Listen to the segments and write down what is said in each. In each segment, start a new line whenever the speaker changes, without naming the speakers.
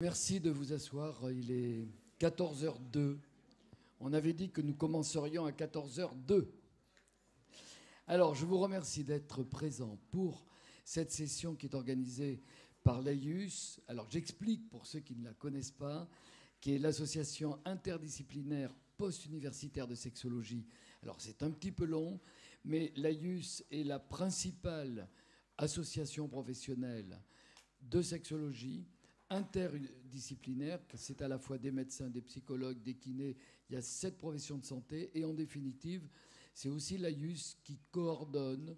Merci de vous asseoir. Il est 14h02. On avait dit que nous commencerions à 14h02. Alors, je vous remercie d'être présent pour cette session qui est organisée par l'AIUS. Alors, j'explique pour ceux qui ne la connaissent pas, qui est l'association interdisciplinaire post-universitaire de sexologie. Alors, c'est un petit peu long, mais l'AIUS est la principale association professionnelle de sexologie interdisciplinaire, c'est à la fois des médecins, des psychologues, des kinés, il y a 7 professions de santé, et en définitive, c'est aussi l'AIUS qui coordonne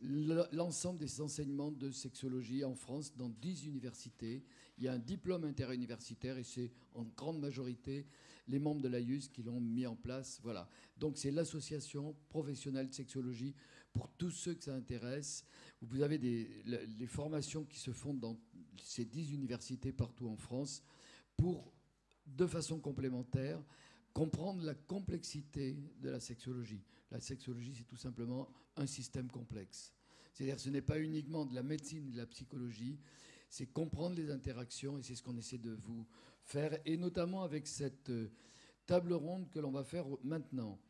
l'ensemble des enseignements de sexologie en France dans 10 universités. Il y a un diplôme interuniversitaire et c'est en grande majorité les membres de l'AIUS qui l'ont mis en place. Voilà. Donc c'est l'association professionnelle de sexologie pour tous ceux que ça intéresse. Vous avez les formations qui se font dans ces 10 universités partout en France pour, de façon complémentaire, comprendre la complexité de la sexologie. La sexologie, c'est tout simplement un système complexe. C'est-à-dire que ce n'est pas uniquement de la médecine et de la psychologie, c'est comprendre les interactions, et c'est ce qu'on essaie de vous faire, et notamment avec cette table ronde que l'on va faire maintenant,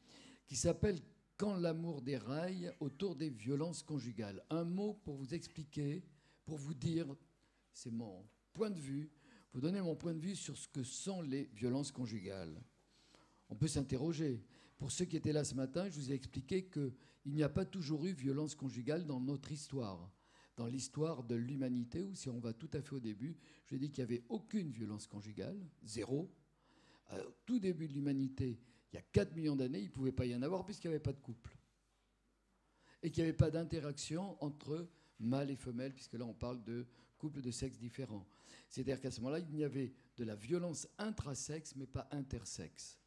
qui s'appelle « Quand l'amour déraille autour des violences conjugales ». Un mot pour vous expliquer, pour vous dire, c'est mon point de vue, vous donner mon point de vue sur ce que sont les violences conjugales. On peut s'interroger. Pour ceux qui étaient là ce matin, je vous ai expliqué qu'il n'y a pas toujours eu violence conjugale dans notre histoire. Dans l'histoire de l'humanité, ou si on va tout à fait au début, je vous ai dit qu'il n'y avait aucune violence conjugale, zéro. Au tout début de l'humanité, il y a 4 millions d'années, il ne pouvait pas y en avoir puisqu'il n'y avait pas de couple. Et qu'il n'y avait pas d'interaction entre mâle et femelle, puisque là on parle de couples de sexes différents. C'est-à-dire qu'à ce moment-là, il y avait de la violence intrasexe, mais pas intersexe.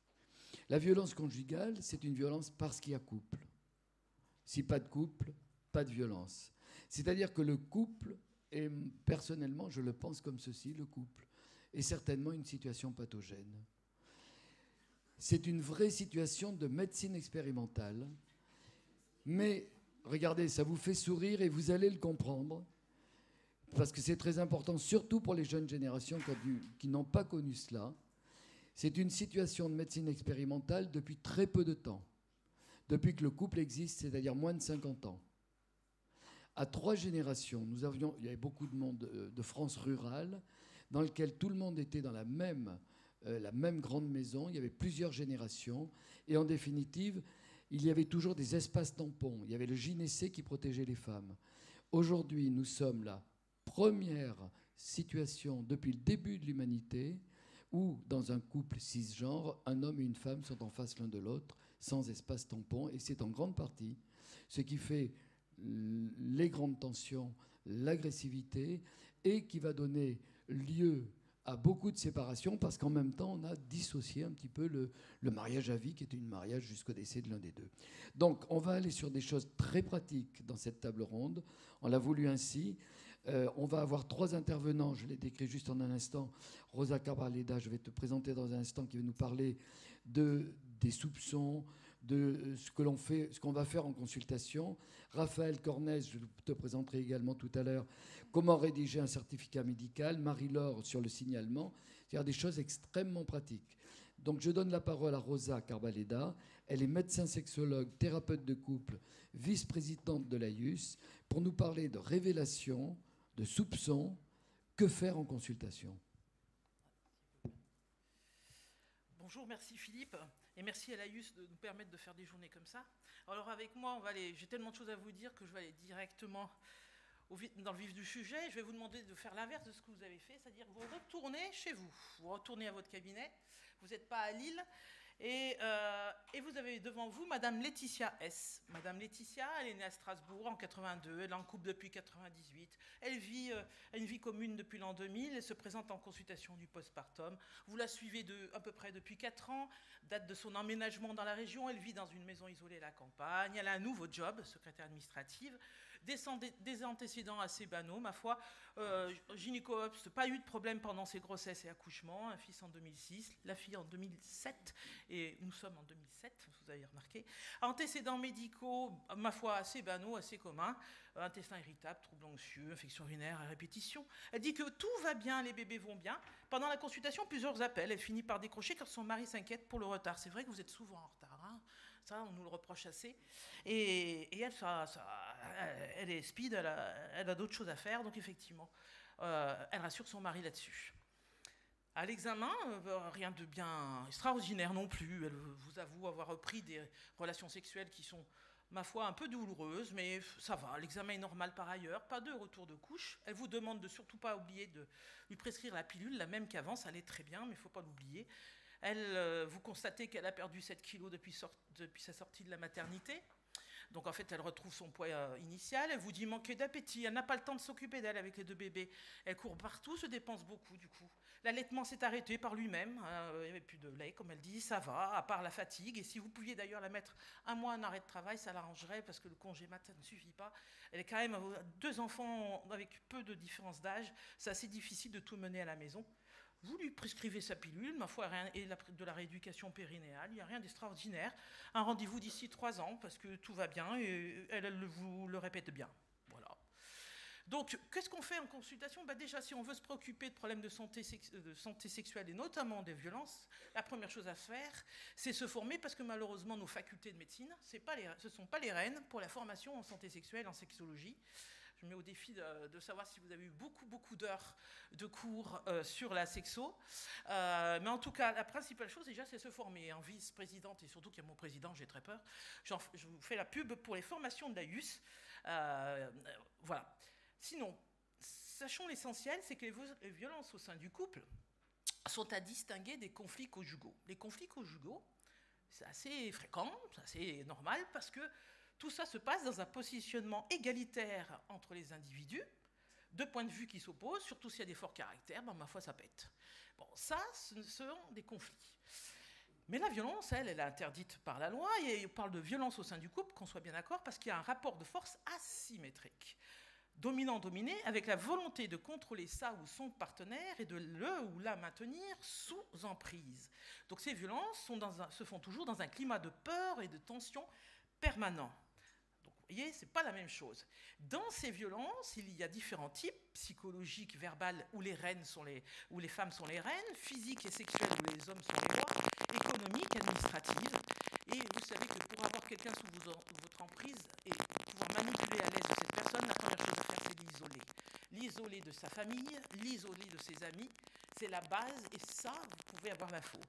La violence conjugale, c'est une violence parce qu'il y a couple. Si pas de couple, pas de violence. C'est-à-dire que le couple, et personnellement je le pense comme ceci, le couple est certainement une situation pathogène. C'est une vraie situation de médecine expérimentale. Mais regardez, ça vous fait sourire et vous allez le comprendre, parce que c'est très important, surtout pour les jeunes générations qui n'ont pas connu cela. C'est une situation de médecine expérimentale depuis très peu de temps, depuis que le couple existe, c'est-à-dire moins de 50 ans. À 3 générations, il y avait beaucoup de monde de France rurale, dans lequel tout le monde était dans la même grande maison, il y avait plusieurs générations, et en définitive, il y avait toujours des espaces tampons. Il y avait le gynécée qui protégeait les femmes. Aujourd'hui, nous sommes la première situation depuis le début de l'humanité où, dans un couple cisgenre, un homme et une femme sont en face l'un de l'autre, sans espace tampon, et c'est en grande partie ce qui fait les grandes tensions, l'agressivité, et qui va donner lieu à beaucoup de séparations, parce qu'en même temps, on a dissocié un petit peu le mariage à vie, qui était un mariage jusqu'au décès de l'un des deux. Donc, on va aller sur des choses très pratiques dans cette table ronde. On l'a voulu ainsi. On va avoir 3 intervenants, je l'ai décrit juste en un instant. Rosa Carbaleda, je vais te présenter dans un instant, qui va nous parler des soupçons, de ce que l'on fait, ce qu'on va faire en consultation. Raphaël Cornès, je te présenterai également tout à l'heure, comment rédiger un certificat médical. Marie-Laure sur le signalement, c'est-à-dire des choses extrêmement pratiques. Donc je donne la parole à Rosa Carbaleda. Elle est médecin sexologue, thérapeute de couple, vice-présidente de l'AIUS, pour nous parler de révélations, de soupçons, que faire en consultation.
Bonjour, merci Philippe, et merci à l'AIUS de nous permettre de faire des journées comme ça. Alors avec moi, j'ai tellement de choses à vous dire que je vais aller directement dans le vif du sujet. Je vais vous demander de faire l'inverse de ce que vous avez fait, c'est-à-dire vous retournez chez vous, vous retournez à votre cabinet, vous n'êtes pas à Lille, et vous avez devant vous Madame Laetitia S. Madame Laetitia, elle est née à Strasbourg en 82, elle est en couple depuis 98, elle vit une vie commune depuis l'an 2000, elle se présente en consultation du postpartum. Vous la suivez à peu près depuis 4 ans, date de son emménagement dans la région, elle vit dans une maison isolée à la campagne, elle a un nouveau job, secrétaire administrative. Des antécédents assez banaux, ma foi. Gynéco-obstétrique, pas eu de problème pendant ses grossesses et accouchements. Un fils en 2006, la fille en 2007, et nous sommes en 2007, vous avez remarqué. Antécédents médicaux, ma foi, assez banaux, assez communs. Intestin irritable, troubles anxieux, infection urinaire à répétition. Elle dit que tout va bien, les bébés vont bien. Pendant la consultation, plusieurs appels. Elle finit par décrocher car son mari s'inquiète pour le retard. C'est vrai que vous êtes souvent en retard, hein. Ça, on nous le reproche assez. Et elle, elle est speed, elle a d'autres choses à faire, donc effectivement, elle rassure son mari là-dessus. À l'examen, rien de bien extraordinaire non plus. Elle vous avoue avoir repris des relations sexuelles qui sont, ma foi, un peu douloureuses, mais ça va. L'examen est normal par ailleurs, pas de retour de couche. Elle vous demande de surtout pas oublier de lui prescrire la pilule, la même qu'avant, ça allait très bien, mais il ne faut pas l'oublier. Vous constatez qu'elle a perdu 7 kilos depuis sa sortie de la maternité. Donc en fait, elle retrouve son poids initial. Elle vous dit manquer d'appétit. Elle n'a pas le temps de s'occuper d'elle avec les 2 bébés. Elle court partout, se dépense beaucoup du coup. L'allaitement s'est arrêté par lui-même. Il n'y avait plus de lait, comme elle dit. Ça va, à part la fatigue. Et si vous pouviez d'ailleurs la mettre un mois en arrêt de travail, ça l'arrangerait parce que le congé mat, ça ne suffit pas. Elle est quand même 2 enfants avec peu de différence d'âge. C'est assez difficile de tout mener à la maison. Vous lui prescrivez sa pilule, ma foi, et de la rééducation périnéale, il n'y a rien d'extraordinaire. Un rendez-vous d'ici 3 ans, parce que tout va bien, et elle vous le répète bien. Voilà. Donc, qu'est-ce qu'on fait en consultation? Déjà, si on veut se préoccuper de problèmes de santé sexuelle, et notamment des violences, la première chose à faire, c'est se former, parce que malheureusement, nos facultés de médecine, ce ne sont pas les reines pour la formation en santé sexuelle, en sexologie. Je mets au défi de savoir si vous avez eu beaucoup d'heures de cours sur la sexo. Mais en tout cas, la principale chose, déjà, c'est se former. En vice-présidente, et surtout qu'il y a mon président, j'ai très peur, je vous fais la pub pour les formations de l'AIUS. Voilà. Sinon, sachons l'essentiel, c'est que les violences au sein du couple sont à distinguer des conflits conjugaux. Les conflits conjugaux, c'est assez fréquent, c'est assez normal, parce que tout ça se passe dans un positionnement égalitaire entre les individus, 2 points de vue qui s'opposent, surtout s'il y a des forts caractères, ma foi, ça pète. Bon, ça, ce sont des conflits. Mais la violence, elle est interdite par la loi, et on parle de violence au sein du couple, qu'on soit bien d'accord, parce qu'il y a un rapport de force asymétrique. Dominant-dominé, avec la volonté de contrôler sa ou son partenaire et de le ou la maintenir sous emprise. Donc ces violences se font toujours dans un climat de peur et de tension permanent. Vous voyez, ce n'est pas la même chose. Dans ces violences, il y a différents types, psychologiques, verbales, où les femmes sont les reines, physiques et sexuelles, où les hommes sont les rois, économiques, administratives. Et vous savez que pour avoir quelqu'un sous votre emprise et pouvoir manipuler à l'aise cette personne, la première chose à faire, c'est l'isoler. L'isoler de sa famille, l'isoler de ses amis, c'est la base, et ça, vous pouvez avoir l'info.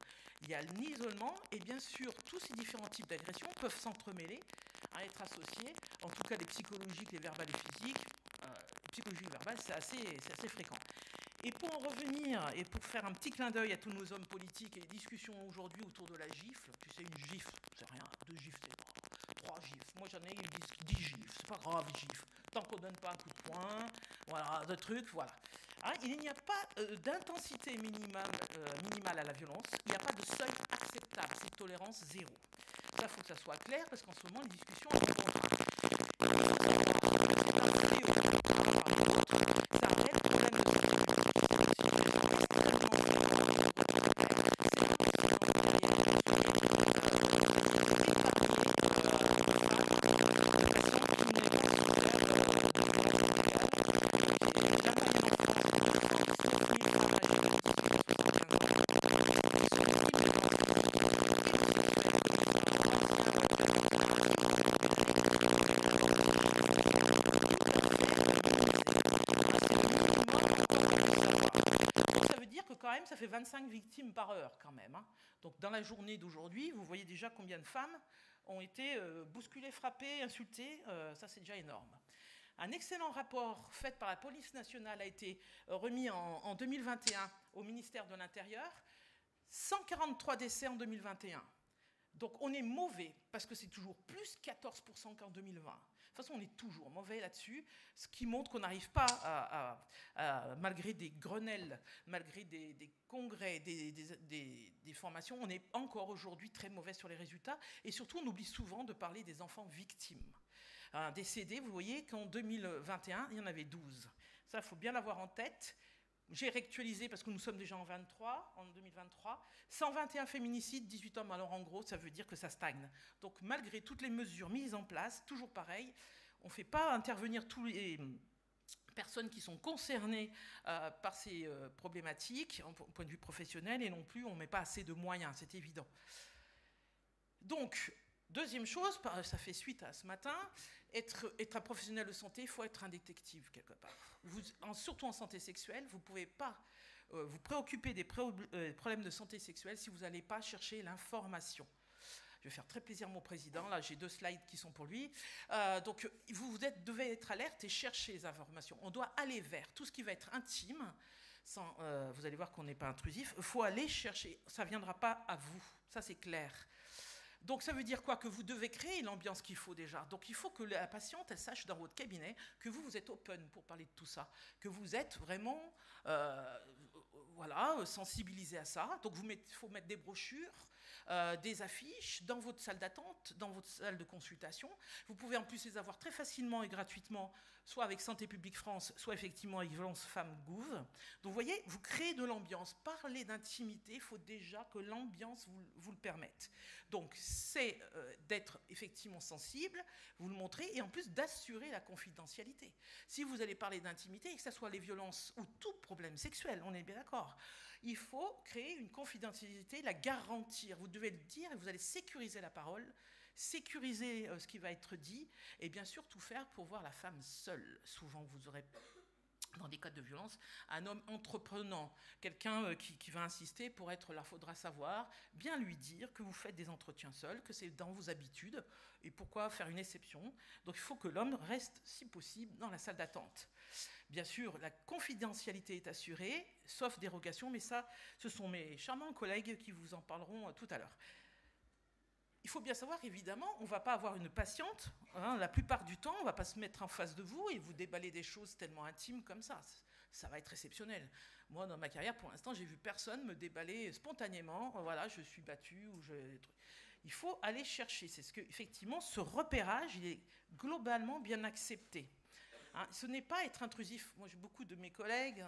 Il y a l'isolement, et bien sûr, tous ces différents types d'agressions peuvent s'entremêler, à être associés, en tout cas les psychologiques, les verbales et physiques. Les psychologiques verbales, c'est assez fréquent. Et pour en revenir, et pour faire un petit clin d'œil à tous nos hommes politiques et les discussions aujourd'hui autour de la gifle, tu sais, une gifle, c'est rien, 2 gifles, c'est pas, 3 gifles. Moi j'en ai eu 10 gifles, c'est pas grave, gifle. Tant qu'on donne pas un coup de poing, voilà, de trucs, voilà. Hein, il n'y a pas d'intensité minimale à la violence, il n'y a pas de seuil acceptable, c'est tolérance 0. Là, il faut que ça soit clair, parce qu'en ce moment, les discussions sont contraintes. Ça réel problème de ça fait 25 victimes par heure quand même. Hein. Donc dans la journée d'aujourd'hui, vous voyez déjà combien de femmes ont été bousculées, frappées, insultées. Ça, c'est déjà énorme. Un excellent rapport fait par la police nationale a été remis en 2021 au ministère de l'Intérieur. 143 décès en 2021. Donc on est mauvais, parce que c'est toujours plus 14% qu'en 2020. De toute façon, on est toujours mauvais là-dessus, ce qui montre qu'on n'arrive pas malgré des Grenelles, malgré des congrès, des formations, on est encore aujourd'hui très mauvais sur les résultats, et surtout on oublie souvent de parler des enfants victimes. décédés, vous voyez qu'en 2021, il y en avait 12. Ça, il faut bien l'avoir en tête. J'ai réactualisé parce que nous sommes déjà en 2023. 121 féminicides, 18 hommes. Alors en gros, ça veut dire que ça stagne. Donc malgré toutes les mesures mises en place, toujours pareil, on ne fait pas intervenir tous les personnes qui sont concernées par ces problématiques, au point de vue professionnel, et non plus on ne met pas assez de moyens, c'est évident. Donc, deuxième chose, ça fait suite à ce matin, être un professionnel de santé, il faut être un détective quelque part. Surtout en santé sexuelle, vous ne pouvez pas vous préoccuper des problèmes de santé sexuelle si vous n'allez pas chercher l'information. Je vais faire très plaisir à mon président, là j'ai 2 slides qui sont pour lui. Donc vous devez être alerte et chercher les informations. On doit aller vers tout ce qui va être intime, vous allez voir qu'on n'est pas intrusif, il faut aller chercher, ça ne viendra pas à vous, ça c'est clair. Donc ça veut dire quoi? Que vous devez créer l'ambiance qu'il faut déjà. Donc il faut que la patiente, elle sache dans votre cabinet que vous êtes open pour parler de tout ça, que vous êtes vraiment sensibilisé à ça. Donc il faut mettre des brochures, des affiches dans votre salle d'attente, dans votre salle de consultation. Vous pouvez en plus les avoir très facilement et gratuitement, soit avec Santé publique France, soit effectivement avec Violence Femmes Gouv. Donc vous voyez, vous créez de l'ambiance. Parler d'intimité, il faut déjà que l'ambiance vous le permette. Donc c'est d'être effectivement sensible, vous le montrez, et en plus d'assurer la confidentialité. Si vous allez parler d'intimité, que ce soit les violences ou tout problème sexuel, on est bien d'accord, il faut créer une confidentialité, la garantir. Vous devez le dire et vous allez sécuriser la parole, sécuriser ce qui va être dit et bien sûr tout faire pour voir la femme seule. Souvent vous aurez, dans des cas de violence, un homme entreprenant, quelqu'un qui va insister pour être là. Il faudra savoir, bien lui dire que vous faites des entretiens seuls, que c'est dans vos habitudes et pourquoi faire une exception. Donc il faut que l'homme reste, si possible, dans la salle d'attente. Bien sûr, la confidentialité est assurée, sauf dérogation, mais ça, ce sont mes charmants collègues qui vous en parleront tout à l'heure. Il faut bien savoir, évidemment, on ne va pas avoir une patiente, la plupart du temps, on ne va pas se mettre en face de vous et vous déballer des choses tellement intimes comme ça. Ça va être exceptionnel. Moi, dans ma carrière, pour l'instant, j'ai vu personne me déballer spontanément. Voilà, je suis battue. Il faut aller chercher. C'est ce que, effectivement, ce repérage, il est globalement bien accepté. Ce n'est pas être intrusif. Moi, j'ai beaucoup de mes collègues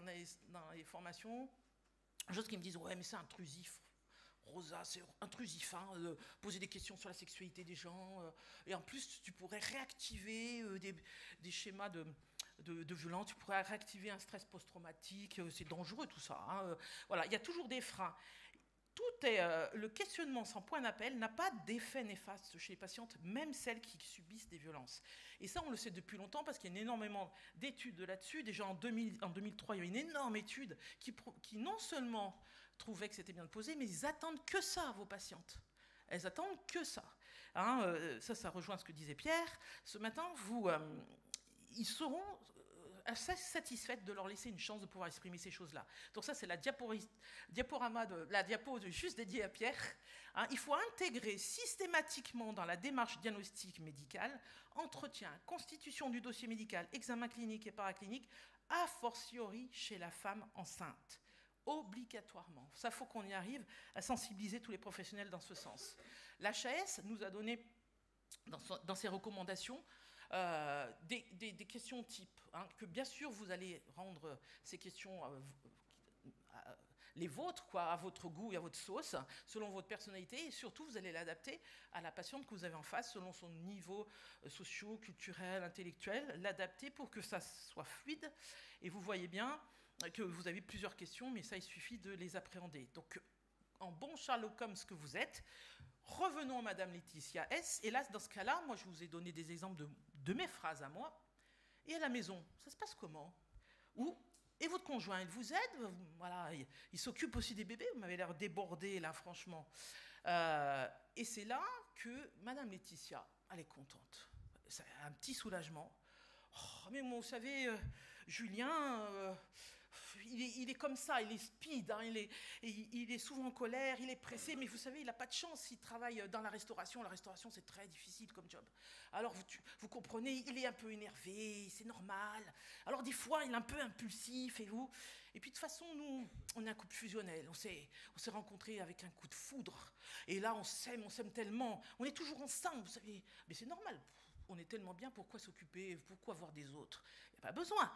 dans les formations, choses qui me disent « Ouais, mais c'est intrusif. Rosa, c'est intrusif, de poser des questions sur la sexualité des gens. Et en plus, tu pourrais réactiver des schémas de violence, tu pourrais réactiver un stress post-traumatique. C'est dangereux tout ça. Voilà, il y a toujours des freins. Le questionnement sans point d'appel n'a pas d'effet néfaste chez les patientes, même celles qui subissent des violences. Et ça, on le sait depuis longtemps parce qu'il y a énormément d'études là-dessus. Déjà en 2003, il y a une énorme étude qui non seulement trouvait que c'était bien de poser, mais ils attendent que ça, vos patientes. Elles attendent que ça. Ça rejoint ce que disait Pierre. Ce matin, ils seront assez satisfaites de leur laisser une chance de pouvoir exprimer ces choses-là. Donc ça, c'est la diapo juste dédiée à Pierre. Il faut intégrer systématiquement dans la démarche diagnostique médicale, entretien, constitution du dossier médical, examen clinique et paraclinique, a fortiori chez la femme enceinte. Obligatoirement. Ça, il faut qu'on y arrive à sensibiliser tous les professionnels dans ce sens. L'HAS nous a donné, dans ses recommandations, des questions type, que bien sûr vous allez rendre ces questions les vôtres, à votre goût et à votre sauce, selon votre personnalité, et surtout vous allez l'adapter à la patiente que vous avez en face, selon son niveau socio, culturel, intellectuel, l'adapter pour que ça soit fluide. Et vous voyez bien que vous avez plusieurs questions, mais ça, il suffit de les appréhender. Donc, en bon Sherlock Holmes que vous êtes, revenons à Madame Laetitia S. Et là, dans ce cas-là, moi, je vous ai donné des exemples de mes phrases à moi. Et à la maison, ça se passe comment? Et votre conjoint, il vous aide? Voilà, il s'occupe aussi des bébés? Vous m'avez l'air débordé, là, franchement. Et c'est là que Madame Laetitia, elle est contente. C'est un petit soulagement. Oh, mais moi, vous savez, Julien... Il est comme ça, il est speed, il est souvent en colère, il est pressé, mais vous savez, il n'a pas de chance, il travaille dans la restauration c'est très difficile comme job. Alors vous comprenez, il est un peu énervé, c'est normal, alors des fois il est un peu impulsif, et puis de toute façon, nous, on est un couple fusionnel, on s'est rencontrés avec un coup de foudre, et là on s'aime tellement, on est toujours ensemble, vous savez, mais c'est normal. on est tellement bien, pourquoi s'occuper, pourquoi voir des autres? Il n'y a pas besoin.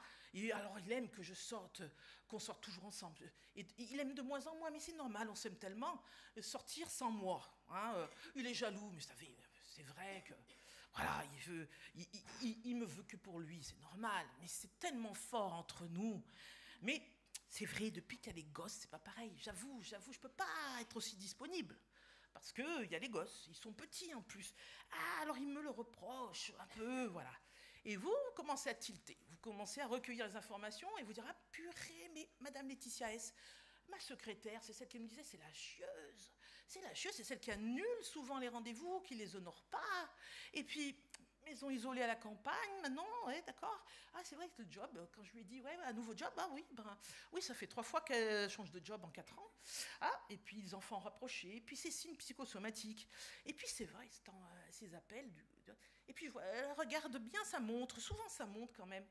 Alors il aime que je sorte, qu'on sorte toujours ensemble. Et il aime de moins en moins, mais c'est normal, on s'aime tellement. Sortir sans moi, hein, il est jaloux, mais ça fait, c'est vrai que... Voilà, il me veut que pour lui, c'est normal, mais c'est tellement fort entre nous. Mais c'est vrai, depuis qu'il y a les gosses, c'est pas pareil. J'avoue, je peux pas être aussi disponible. Parce qu'il y a les gosses, ils sont petits en plus. Ah, alors ils me le reprochent un peu, voilà. Et vous commencez à tilter, vous commencez à recueillir les informations et vous dire, ah purée, mais Madame Laetitia S., ma secrétaire, c'est celle qui me disait, c'est la chieuse. C'est la chieuse, c'est celle qui annule souvent les rendez-vous, qui les honore pas. Et puis, maison isolée à la campagne, maintenant, ouais, d'accord. Ah, c'est vrai que le job, quand je lui ai dit, ouais, un nouveau job, ah oui, oui, ça fait 3 fois qu'elle change de job en 4 ans. Ah, et puis les enfants rapprochés, et puis ces signes psychosomatiques. Et puis c'est vrai, ces appels. Et puis elle regarde bien sa montre, souvent sa montre quand même.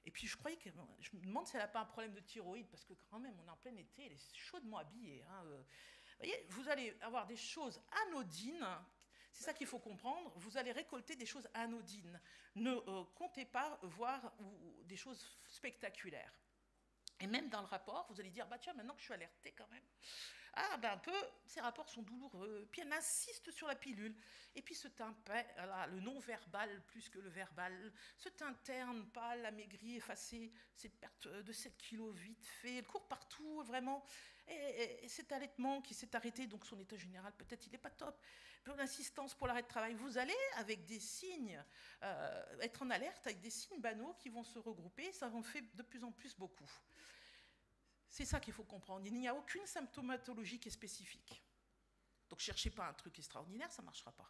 Et puis je me demande si elle n'a pas un problème de thyroïde, parce que quand même, on est en plein été, elle est chaudement habillée. Hein. Vous voyez, vous allez avoir des choses anodines. C'est ça qu'il faut comprendre. Vous allez récolter des choses anodines. Ne comptez pas voir des choses spectaculaires. Et même dans le rapport, vous allez dire, bah tiens, maintenant que je suis alertée quand même, ah ben un peu, ces rapports sont douloureux. Puis elle insiste sur la pilule. Et puis ce teint le non-verbal plus que le verbal, ce teint terne, pâle, amaigri, effacé, cette perte de 7 kilos vite fait, elle court partout, vraiment. Et cet allaitement qui s'est arrêté, donc son état général, peut-être il n'est pas top. Pour l'insistance pour l'arrêt de travail, vous allez, avec des signes, être en alerte, avec des signes banaux qui vont se regrouper, ça en fait de plus en plus beaucoup. C'est ça qu'il faut comprendre. Il n'y a aucune symptomatologie qui est spécifique. Donc, cherchez pas un truc extraordinaire, ça ne marchera pas.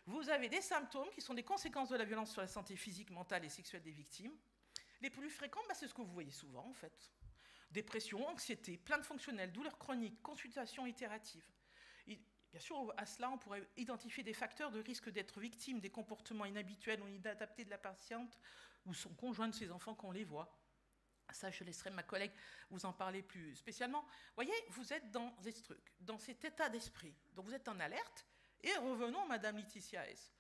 Vous avez des symptômes qui sont des conséquences de la violence sur la santé physique, mentale et sexuelle des victimes. Les plus fréquents, c'est ce que vous voyez souvent, en fait. Dépression, anxiété, plainte fonctionnelle, douleurs chroniques, consultation itérative. Bien sûr, à cela, on pourrait identifier des facteurs de risque d'être victime des comportements inhabituels ou inadaptés de la patiente ou son conjoint de ses enfants quand on les voit. Ça, je laisserai ma collègue vous en parler plus spécialement. Vous voyez, vous êtes dans ce truc, dans cet état d'esprit. Donc vous êtes en alerte. Et revenons, Madame Laetitia S.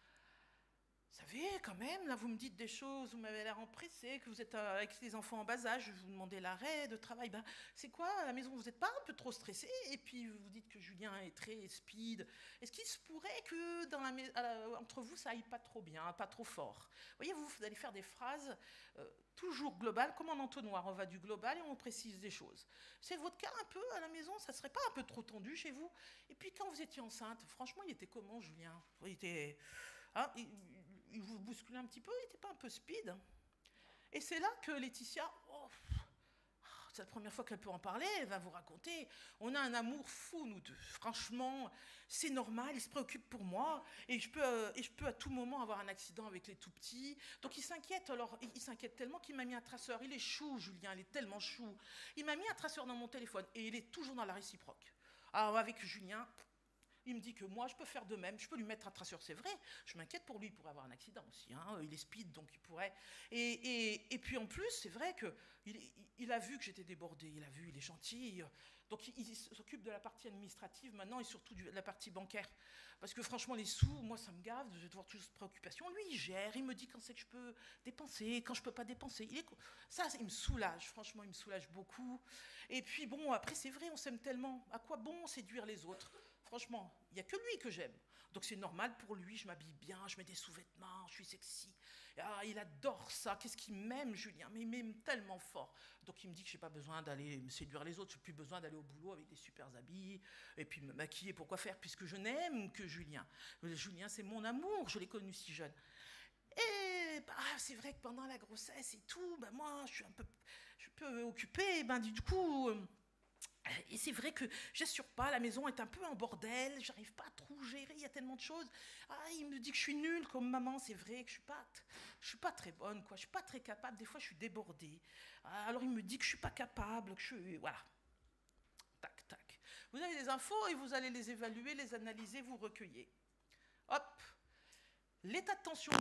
Vous savez, quand même, là, vous me dites des choses, vous m'avez l'air empressée, que vous êtes avec les enfants en bas âge, je vous demandais l'arrêt de travail. Ben, c'est quoi, à la maison, vous n'êtes pas un peu trop stressé? Et puis, vous dites que Julien est très speed. Est-ce qu'il se pourrait que entre vous, ça aille pas trop bien, pas trop fort? Vous voyez, vous allez faire des phrases toujours globales, comme en entonnoir. On va du global et on précise des choses. C'est votre cas un peu à la maison? Ça ne serait pas un peu trop tendu chez vous? Et puis, quand vous étiez enceinte, franchement, il était comment, Julien? Il était... Hein, il vous bousculait un petit peu, il n'était pas un peu speed. Et c'est là que Laetitia, c'est la première fois qu'elle peut en parler, elle va vous raconter. On a un amour fou, nous deux. Franchement, c'est normal, il se préoccupe pour moi, et je peux à tout moment avoir un accident avec les tout-petits. Donc il s'inquiète, alors il s'inquiète tellement qu'il m'a mis un traceur. Il est chou, Julien, il est tellement chou. Il m'a mis un traceur dans mon téléphone, et il est toujours dans la réciproque. Alors avec Julien... Il me dit que moi, je peux faire de même, je peux lui mettre un traceur, c'est vrai. Je m'inquiète pour lui, il pourrait avoir un accident aussi. Hein. Il est speed, donc il pourrait... Et puis en plus, c'est vrai qu'il a vu que j'étais débordée, il est gentil. Donc il s'occupe de la partie administrative maintenant et surtout de la partie bancaire. Parce que franchement, les sous, moi, ça me gave de devoir toujours cette préoccupation. Lui, il gère, il me dit quand c'est que je peux dépenser, quand je ne peux pas dépenser. Ça, il me soulage, franchement, il me soulage beaucoup. Et puis bon, après, c'est vrai, on s'aime tellement. À quoi bon séduire les autres ? Franchement, il n'y a que lui que j'aime. Donc c'est normal pour lui, je m'habille bien, je mets des sous-vêtements, je suis sexy. Ah, il adore ça. Qu'est-ce qu'il m'aime, Julien? Mais il m'aime tellement fort. Donc il me dit que je n'ai pas besoin d'aller me séduire les autres, je n'ai plus besoin d'aller au boulot avec des super habits, et puis me maquiller, pourquoi faire, puisque je n'aime que Julien. Julien, c'est mon amour, je l'ai connu si jeune. Et c'est vrai que pendant la grossesse et tout, moi, je suis un peu occupée, du coup... Et c'est vrai que j'assure pas, la maison est un peu en bordel, j'arrive pas à trop gérer, il y a tellement de choses. Il me dit que je suis nulle comme maman, c'est vrai que je suis pas très bonne, quoi. Je suis pas très capable, des fois je suis débordée. Alors il me dit que je suis pas capable, que je suis... Voilà. Tac, tac. Vous avez des infos et vous allez les évaluer, les analyser, vous recueillez. Hop. L'état de tension de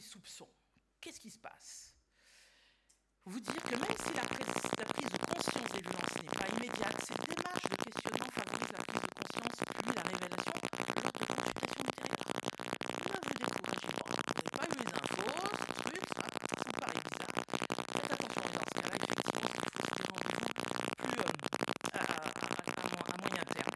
soupçon. Qu'est-ce qui se passe? Vous dire que même si la prise de conscience des violences n'est pas immédiate, cette démarche de questionnement favorise la prise de conscience, puis la révélation lors de consultations du territoire. Là, vous découvrez, je sais pas, vous n'avez pas eu les infos, ce truc, ça vous paraît bizarre. Faites attention dans ce cas-là, effectivement, il faut des rendez-vous plus à moyen terme.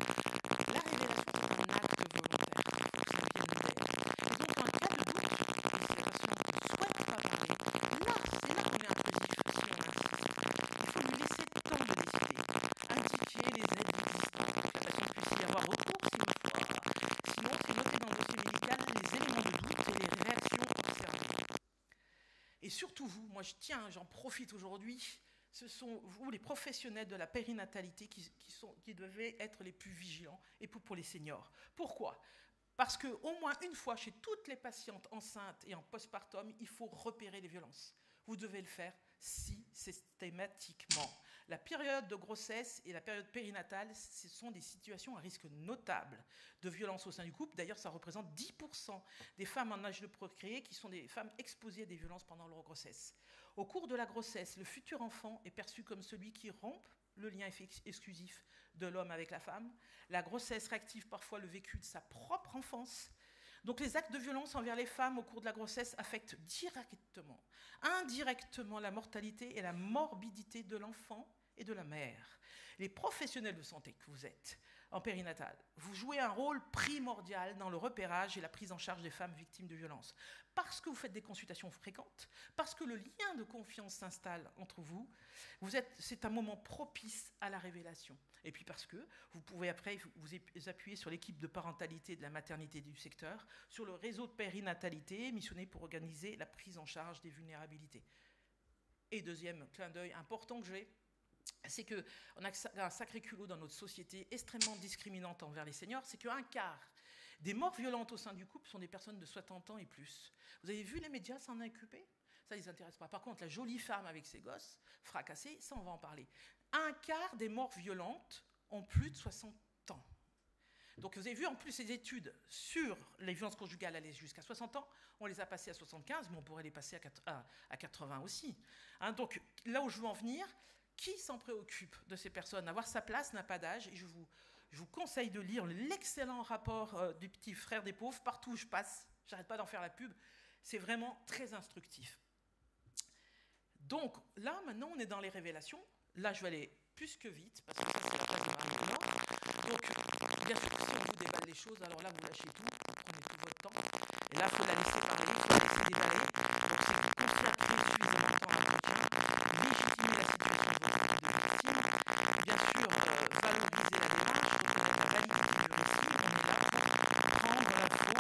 La révélation est un acte volontaire, c'est bien ouvert. Et donc, en cas de doute, si la personne ne souhaite pas parler, là, c'est là qu'on est intrusif. Il faut lui laisser le temps de décider, indiquer les aides existantes, que la patiente puisse y avoir recours s'il le faut. Sinon, c'est noté dans le dossier médical les éléments de doute et les réactions observées. Et surtout vous, moi j'en profite aujourd'hui, ce sont vous les professionnels de la périnatalité qui devaient être les plus vigilants, et pour les seniors. Pourquoi ? Parce qu'au moins une fois chez toutes les patientes enceintes et en postpartum, il faut repérer les violences. Vous devez le faire systématiquement. La période de grossesse et la période périnatale, ce sont des situations à risque notable de violence au sein du couple. D'ailleurs, ça représente 10% des femmes en âge de procréer qui sont des femmes exposées à des violences pendant leur grossesse. Au cours de la grossesse, le futur enfant est perçu comme celui qui rompt le lien exclusif de l'homme avec la femme. La grossesse réactive parfois le vécu de sa propre enfance. Donc les actes de violence envers les femmes au cours de la grossesse affectent directement, indirectement la mortalité et la morbidité de l'enfant et de la mère. Les professionnels de santé que vous êtes en périnatal, vous jouez un rôle primordial dans le repérage et la prise en charge des femmes victimes de violences. Parce que vous faites des consultations fréquentes, parce que le lien de confiance s'installe entre vous, c'est un moment propice à la révélation. Et puis parce que vous pouvez après vous appuyer sur l'équipe de parentalité de la maternité du secteur, sur le réseau de périnatalité missionné pour organiser la prise en charge des vulnérabilités. Et deuxième clin d'œil important que j'ai, c'est qu'on a un sacré culot dans notre société extrêmement discriminante envers les seniors, c'est qu'un quart des morts violentes au sein du couple sont des personnes de 60 ans et plus. Vous avez vu les médias s'en occuper ? Ça ne les intéresse pas. Par contre, la jolie femme avec ses gosses fracassés, ça on va en parler. Un quart des morts violentes ont plus de 60 ans. Donc vous avez vu en plus ces études sur les violences conjugales allaient jusqu'à 60 ans, on les a passées à 75, mais on pourrait les passer à 80 aussi. Hein, donc là où je veux en venir, qui s'en préoccupe de ces personnes? Avoir sa place n'a pas d'âge, et je vous conseille de lire l'excellent rapport du petit frère des pauvres, partout où je passe, j'arrête pas d'en faire la pub, c'est vraiment très instructif. Donc là, maintenant, on est dans les révélations. Là, je vais aller plus que vite, parce que ça va pas durer un moment. Donc, bien sûr, si on vous déballe les choses, alors là, vous lâchez tout, vous prenez tout votre temps. Et là, il faut la laisser parler, il faut la laisser déballer. Donc, c'est consacrer suffisamment de temps à l'entretien, légitimer la situation de victime, bien sûr, valoriser la démarche, donc la validité du récit, on y va, prendre l'info,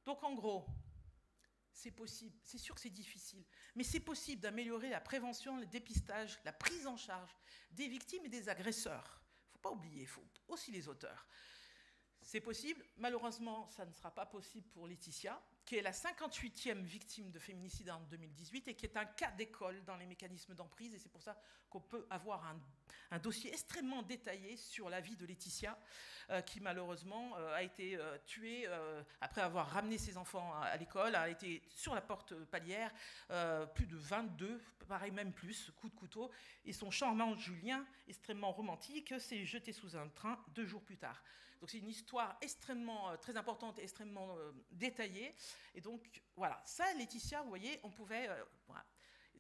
donc en gros, c'est possible, c'est sûr que c'est difficile, mais c'est possible d'améliorer la prévention, le dépistage, la prise en charge des victimes et des agresseurs. Il ne faut pas oublier, il faut aussi les auteurs. C'est possible, malheureusement, ça ne sera pas possible pour Laetitia, qui est la 58e victime de féminicide en 2018 et qui est un cas d'école dans les mécanismes d'emprise, et c'est pour ça qu'on peut avoir un dossier extrêmement détaillé sur la vie de Laetitia, qui malheureusement a été tuée après avoir ramené ses enfants à l'école, a été sur la porte palière, plus de 22, pareil même plus, coups de couteau, et son charmant Julien, extrêmement romantique, s'est jeté sous un train 2 jours plus tard. Donc c'est une histoire extrêmement, très importante et extrêmement détaillée. Et donc voilà, ça Laetitia, vous voyez, on pouvait, voilà,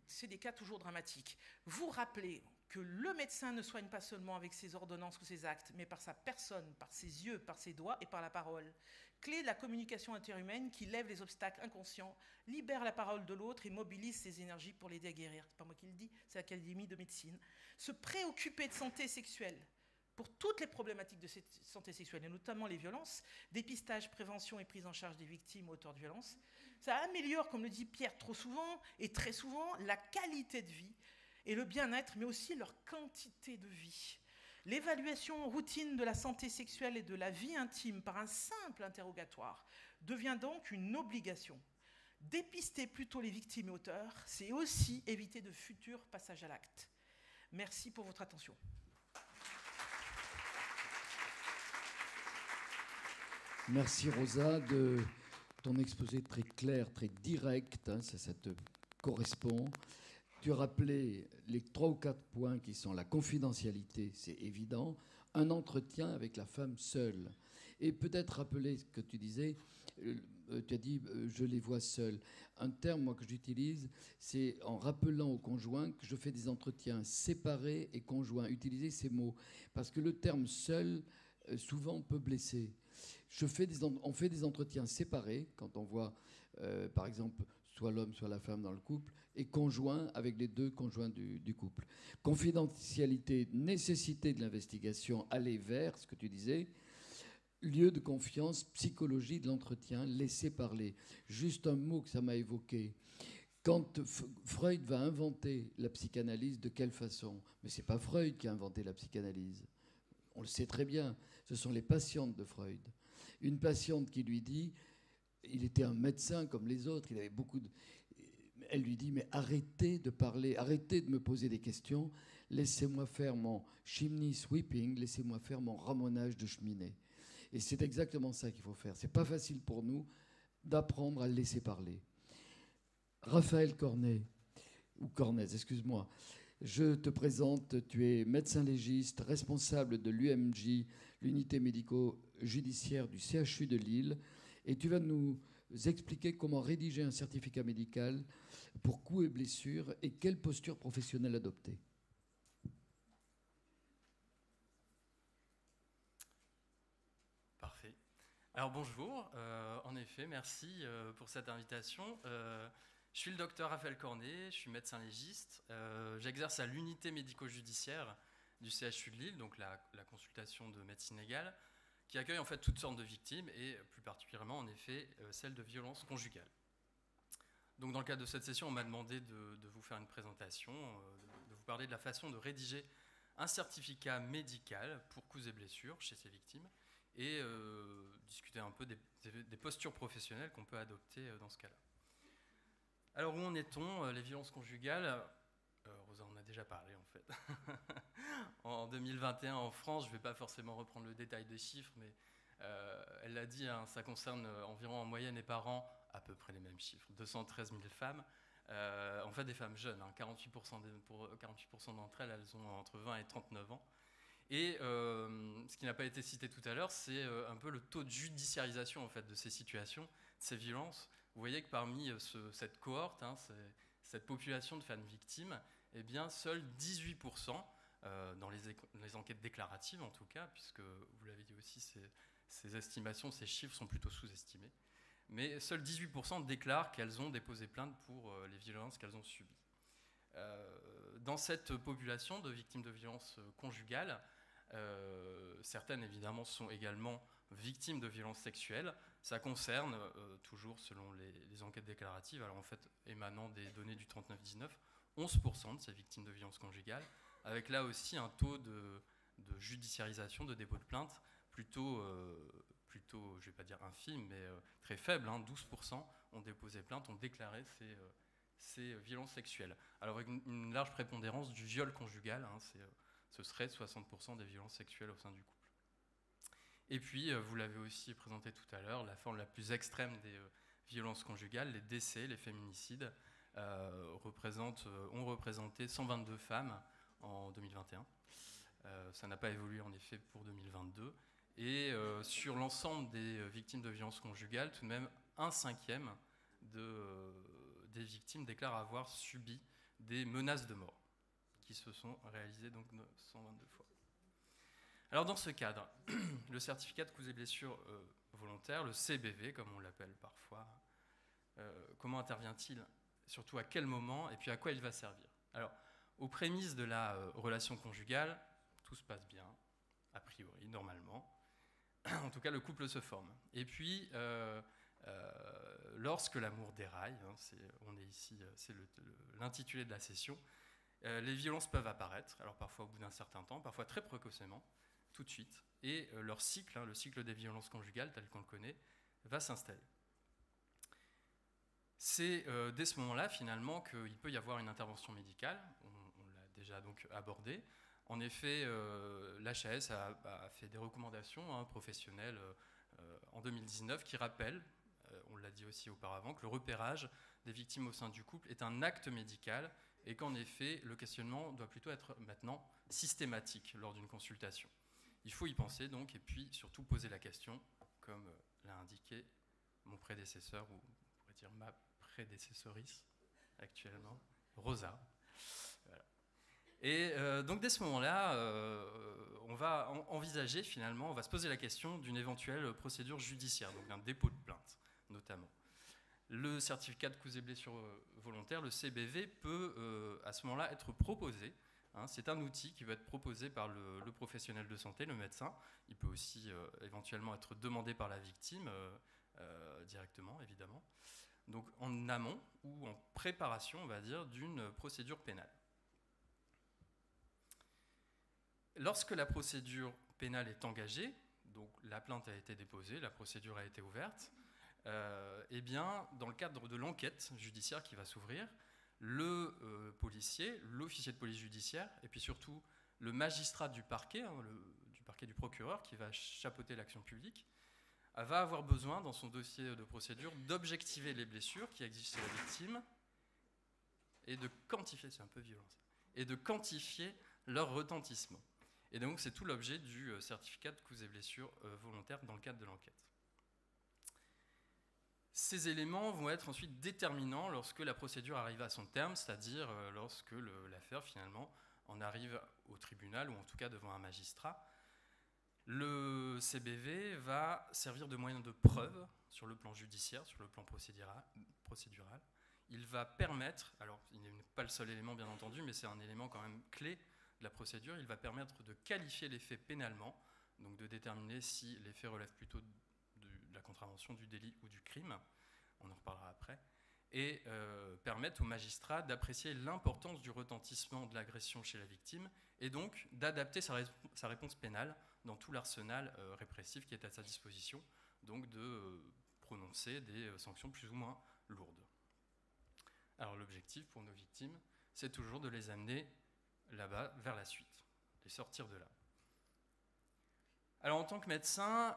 c'est des cas toujours dramatiques. Vous rappelez que le médecin ne soigne pas seulement avec ses ordonnances ou ses actes, mais par sa personne, par ses yeux, par ses doigts et par la parole. Clé de la communication interhumaine qui lève les obstacles inconscients, libère la parole de l'autre et mobilise ses énergies pour l'aider à guérir. C'est pas moi qui le dis, c'est l'Académie de médecine. Se préoccuper de santé sexuelle, pour toutes les problématiques de santé sexuelle, et notamment les violences, dépistage, prévention et prise en charge des victimes auteurs de violences, ça améliore, comme le dit Pierre trop souvent, et très souvent, la qualité de vie et le bien-être, mais aussi leur quantité de vie. L'évaluation routine de la santé sexuelle et de la vie intime par un simple interrogatoire devient donc une obligation. Dépister plutôt les victimes et auteurs, c'est aussi éviter de futurs passages à l'acte. Merci pour votre attention.
Merci Rosa de ton exposé très clair, très direct, hein, ça te correspond. Tu as rappelé les 3 ou 4 points qui sont la confidentialité, c'est évident, un entretien avec la femme seule. Et peut-être rappeler ce que tu disais, tu as dit je les vois seuls. Un terme moi, que j'utilise, c'est en rappelant au conjoint que je fais des entretiens séparés et conjoints. Utiliser ces mots. Parce que le terme seul, souvent, peut blesser. On fait des entretiens séparés quand on voit, par exemple, soit l'homme, soit la femme dans le couple, et conjoint avec les 2 conjoints du couple. Confidentialité, nécessité de l'investigation, aller vers ce que tu disais, lieu de confiance, psychologie de l'entretien, laisser parler. Juste un mot que ça m'a évoqué. Quand Freud va inventer la psychanalyse, de quelle façon? Mais ce n'est pas Freud qui a inventé la psychanalyse. On le sait très bien. Ce sont les patientes de Freud. Une patiente qui lui dit, il était un médecin comme les autres, il avait beaucoup de... Elle lui dit, mais arrêtez de parler, arrêtez de me poser des questions, laissez-moi faire mon chimney sweeping, laissez-moi faire mon ramonage de cheminée. Et c'est exactement ça qu'il faut faire. C'est pas facile pour nous d'apprendre à le laisser parler. Raphaël Cornet, ou Cornez, excuse-moi, je te présente, tu es médecin légiste, responsable de l'UMJ, l'unité médico-judiciaire du CHU de Lille, et tu vas nous expliquer comment rédiger un certificat médical pour coups et blessures et quelle posture professionnelle adopter.
Parfait. Alors bonjour, en effet, merci pour cette invitation. Je suis le docteur Raphaël Cornet, je suis médecin légiste. J'exerce à l'unité médico-judiciaire du CHU de Lille, donc la consultation de médecine légale, qui accueille en fait toutes sortes de victimes et plus particulièrement en effet celles de violences conjugales. Donc dans le cadre de cette session, on m'a demandé de vous faire une présentation, de vous parler de la façon de rédiger un certificat médical pour coups et blessures chez ces victimes et discuter un peu des postures professionnelles qu'on peut adopter dans ce cas-là. Alors où en est-on? Les violences conjugales, Rosa en a déjà parlé en fait. En 2021 en France, je ne vais pas forcément reprendre le détail des chiffres, mais elle l'a dit, hein, ça concerne environ en moyenne et par an à peu près les mêmes chiffres, 213 000 femmes. En fait des femmes jeunes, hein, 48% d'entre elles, elles ont entre 20 et 39 ans. Et ce qui n'a pas été cité tout à l'heure, c'est un peu le taux de judiciarisation en fait, de ces situations, de ces violences. Vous voyez que parmi cette cohorte, hein, cette population de femmes victimes, eh bien, seuls 18%, dans les enquêtes déclaratives en tout cas, puisque vous l'avez dit aussi, ces estimations, ces chiffres sont plutôt sous-estimés, mais seuls 18% déclarent qu'elles ont déposé plainte pour les violences qu'elles ont subies. Dans cette population de victimes de violences conjugales, certaines évidemment sont également victimes de violences sexuelles. Ça concerne, toujours selon les enquêtes déclaratives, alors en fait émanant des données du 39-19, 11% de ces victimes de violences conjugales, avec là aussi un taux de judiciarisation, de dépôt de plainte plutôt, je ne vais pas dire infime, mais très faible, hein, 12% ont déposé plainte, ont déclaré ces violences sexuelles. Alors avec une large prépondérance du viol conjugal, hein, ce serait 60% des violences sexuelles au sein du couple. Et puis, vous l'avez aussi présenté tout à l'heure, la forme la plus extrême des violences conjugales, les décès, les féminicides, ont représenté 122 femmes en 2021. Ça n'a pas évolué en effet pour 2022. Et sur l'ensemble des victimes de violences conjugales, tout de même 1/5 des victimes déclarent avoir subi des menaces de mort, qui se sont réalisées donc 122 fois. Alors dans ce cadre, le certificat de coups et blessures volontaires, le CBV comme on l'appelle parfois, comment intervient-il? Surtout à quel moment et puis à quoi il va servir? Alors, aux prémices de la relation conjugale, tout se passe bien, a priori, normalement. En tout cas, le couple se forme. Et puis, lorsque l'amour déraille, hein, on est ici, c'est l'intitulé de la session, les violences peuvent apparaître, alors parfois au bout d'un certain temps, parfois très précocement, tout de suite, et leur cycle, hein, le cycle des violences conjugales tel qu'on le connaît, va s'installer. C'est dès ce moment-là, finalement, qu'il peut y avoir une intervention médicale, on l'a déjà donc abordé. En effet, l'HAS a fait des recommandations, hein, professionnelles en 2019 qui rappellent on l'a dit aussi auparavant, que le repérage des victimes au sein du couple est un acte médical et qu'en effet, le questionnement doit plutôt être maintenant systématique lors d'une consultation. Il faut y penser donc, et puis surtout poser la question, comme l'a indiqué mon prédécesseur, ou on pourrait dire ma prédécesseurice actuellement, Rosa. Voilà. Et donc dès ce moment-là, on va envisager finalement, on va se poser la question d'une éventuelle procédure judiciaire, donc d'un dépôt de plainte notamment. Le certificat de coups et blessures volontaires, le CBV, peut à ce moment-là être proposé. C'est un outil qui va être proposé par le professionnel de santé, le médecin. Il peut aussi éventuellement être demandé par la victime directement, évidemment. Donc en amont ou en préparation, on va dire, d'une procédure pénale. Lorsque la procédure pénale est engagée, donc la plainte a été déposée, la procédure a été ouverte, eh bien, dans le cadre de l'enquête judiciaire qui va s'ouvrir, le policier, l'officier de police judiciaire, et puis surtout le magistrat du parquet, du parquet du procureur qui va chapeauter l'action publique, va avoir besoin, dans son dossier de procédure, d'objectiver les blessures qui existent chez la victime et de quantifier, c'est un peu violent ça, et de quantifier leur retentissement. Et donc, c'est tout l'objet du certificat de coups et blessures volontaires dans le cadre de l'enquête. Ces éléments vont être ensuite déterminants lorsque la procédure arrive à son terme, c'est-à-dire lorsque l'affaire, finalement, en arrive au tribunal ou en tout cas devant un magistrat. Le CBV va servir de moyen de preuve sur le plan judiciaire, sur le plan procédural. Il va permettre, alors il n'est pas le seul élément bien entendu, mais c'est un élément quand même clé de la procédure, il va permettre de qualifier les faits pénalement, donc de déterminer si les faits relèvent plutôt de la contravention, du délit ou du crime, on en reparlera après, et permettre au magistrat d'apprécier l'importance du retentissement de l'agression chez la victime et donc d'adapter sa réponse pénale dans tout l'arsenal répressif qui est à sa disposition, donc de prononcer des sanctions plus ou moins lourdes. Alors l'objectif pour nos victimes, c'est toujours de les amener là-bas vers la suite, les sortir de là. Alors en tant que médecin,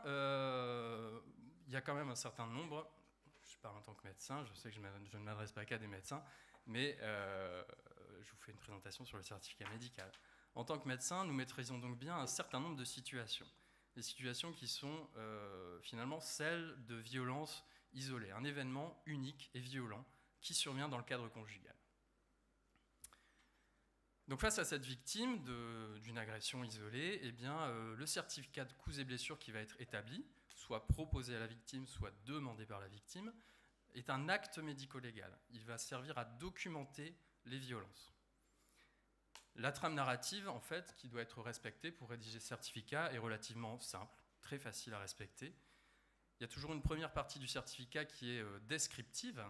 il y a quand même un certain nombre, je parle en tant que médecin, je sais que je ne m'adresse pas qu'à des médecins, mais je vous fais une présentation sur le certificat médical. En tant que médecin, nous maîtrisons donc bien un certain nombre de situations. Des situations qui sont finalement celles de violences isolées, un événement unique et violent qui survient dans le cadre conjugal. Donc face à cette victime d'une agression isolée, eh bien, le certificat de coups et blessures qui va être établi, soit proposé à la victime, soit demandé par la victime, est un acte médico-légal. Il va servir à documenter les violences. La trame narrative, en fait, qui doit être respectée pour rédiger ce certificat est relativement simple, très facile à respecter. Il y a toujours une première partie du certificat qui est descriptive,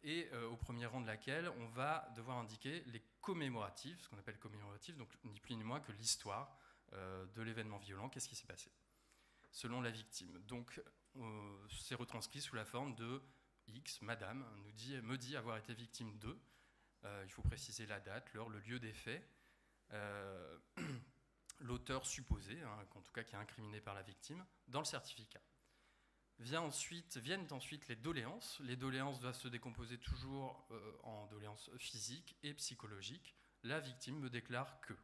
et au premier rang de laquelle on va devoir indiquer les commémoratifs, ce qu'on appelle commémoratifs, donc ni plus ni moins que l'histoire de l'événement violent, qu'est-ce qui s'est passé, selon la victime. Donc c'est retranscrit sous la forme de X, madame, me dit avoir été victime de, il faut préciser la date, l'heure, le lieu des faits, l'auteur supposé, en tout cas qui est incriminé par la victime, dans le certificat. Viennent ensuite les doléances. Les doléances doivent se décomposer toujours en doléances physiques et psychologiques. La victime me déclare que.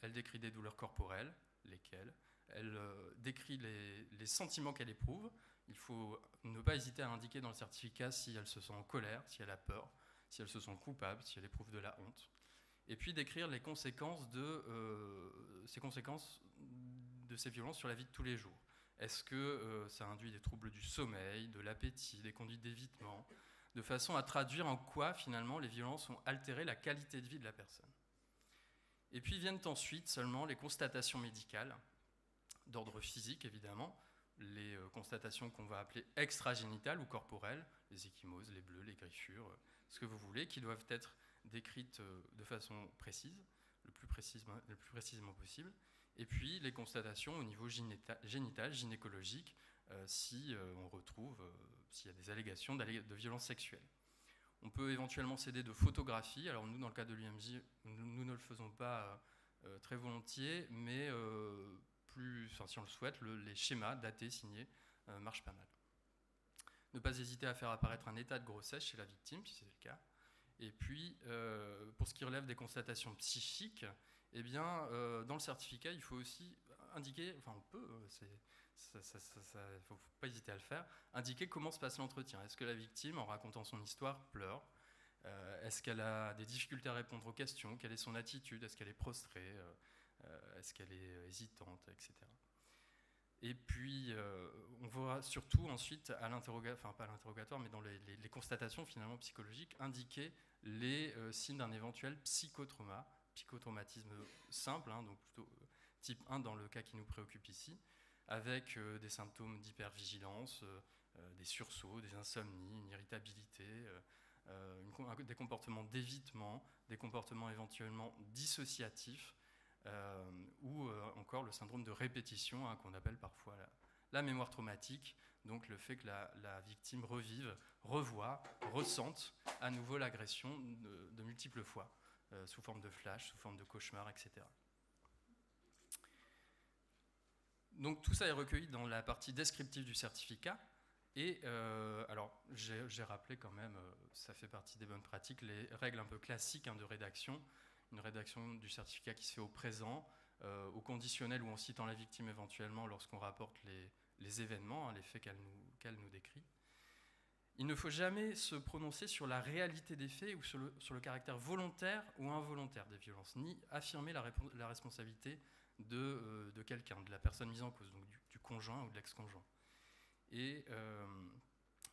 Elle décrit des douleurs corporelles, lesquelles. Elle décrit les sentiments qu'elle éprouve. Il faut ne pas hésiter à indiquer dans le certificat si elle se sent en colère, si elle a peur, si elle se sent coupable, si elle éprouve de la honte. Et puis décrire les conséquences de ces violences sur la vie de tous les jours. Est-ce que ça induit des troubles du sommeil, de l'appétit, des conduites d'évitement, de façon à traduire en quoi, finalement, les violences ont altéré la qualité de vie de la personne. Et puis viennent ensuite seulement les constatations médicales, d'ordre physique, évidemment, les constatations qu'on va appeler extragénitales ou corporelles, les ecchymoses, les bleus, les griffures, ce que vous voulez, qui doivent être décrites de façon précise, le plus précisément possible. Et puis les constatations au niveau génital, gynécologique, si on retrouve, s'il y a des allégations de violences sexuelles. On peut éventuellement s'aider de photographies. Alors nous, dans le cas de l'UMJ, nous ne le faisons pas très volontiers, mais si on le souhaite, les schémas datés, signés, marchent pas mal. Ne pas hésiter à faire apparaître un état de grossesse chez la victime, si c'est le cas. Et puis, pour ce qui relève des constatations psychiques, eh bien, dans le certificat, il faut aussi indiquer, enfin on peut, il ne faut pas hésiter à le faire, indiquer comment se passe l'entretien. Est-ce que la victime, en racontant son histoire, pleure? Est-ce qu'elle a des difficultés à répondre aux questions? Quelle est son attitude? Est-ce qu'elle est prostrée? Est-ce qu'elle est hésitante, etc. Et puis, on voit surtout ensuite, à l'interrogatoire, enfin pas à l'interrogatoire, mais dans les constatations finalement psychologiques, indiquer les signes d'un éventuel psychotraumatisme simple, hein, donc plutôt type 1 dans le cas qui nous préoccupe ici, avec des symptômes d'hypervigilance, des sursauts, des insomnies, une irritabilité, des comportements d'évitement, des comportements éventuellement dissociatifs, ou encore le syndrome de répétition, hein, qu'on appelle parfois la mémoire traumatique, donc le fait que la victime revive, revoie, ressente à nouveau l'agression de multiples fois, sous forme de flash, sous forme de cauchemar, etc. Donc tout ça est recueilli dans la partie descriptive du certificat. Et alors, j'ai rappelé quand même, ça fait partie des bonnes pratiques, les règles un peu classiques, hein, de rédaction. Une rédaction du certificat qui se fait au présent, au conditionnel ou en citant la victime éventuellement lorsqu'on rapporte les événements, hein, les faits qu'elle nous décrit. Il ne faut jamais se prononcer sur la réalité des faits ou sur le caractère volontaire ou involontaire des violences, ni affirmer la responsabilité de quelqu'un, de la personne mise en cause, donc du conjoint ou de l'ex-conjoint. Et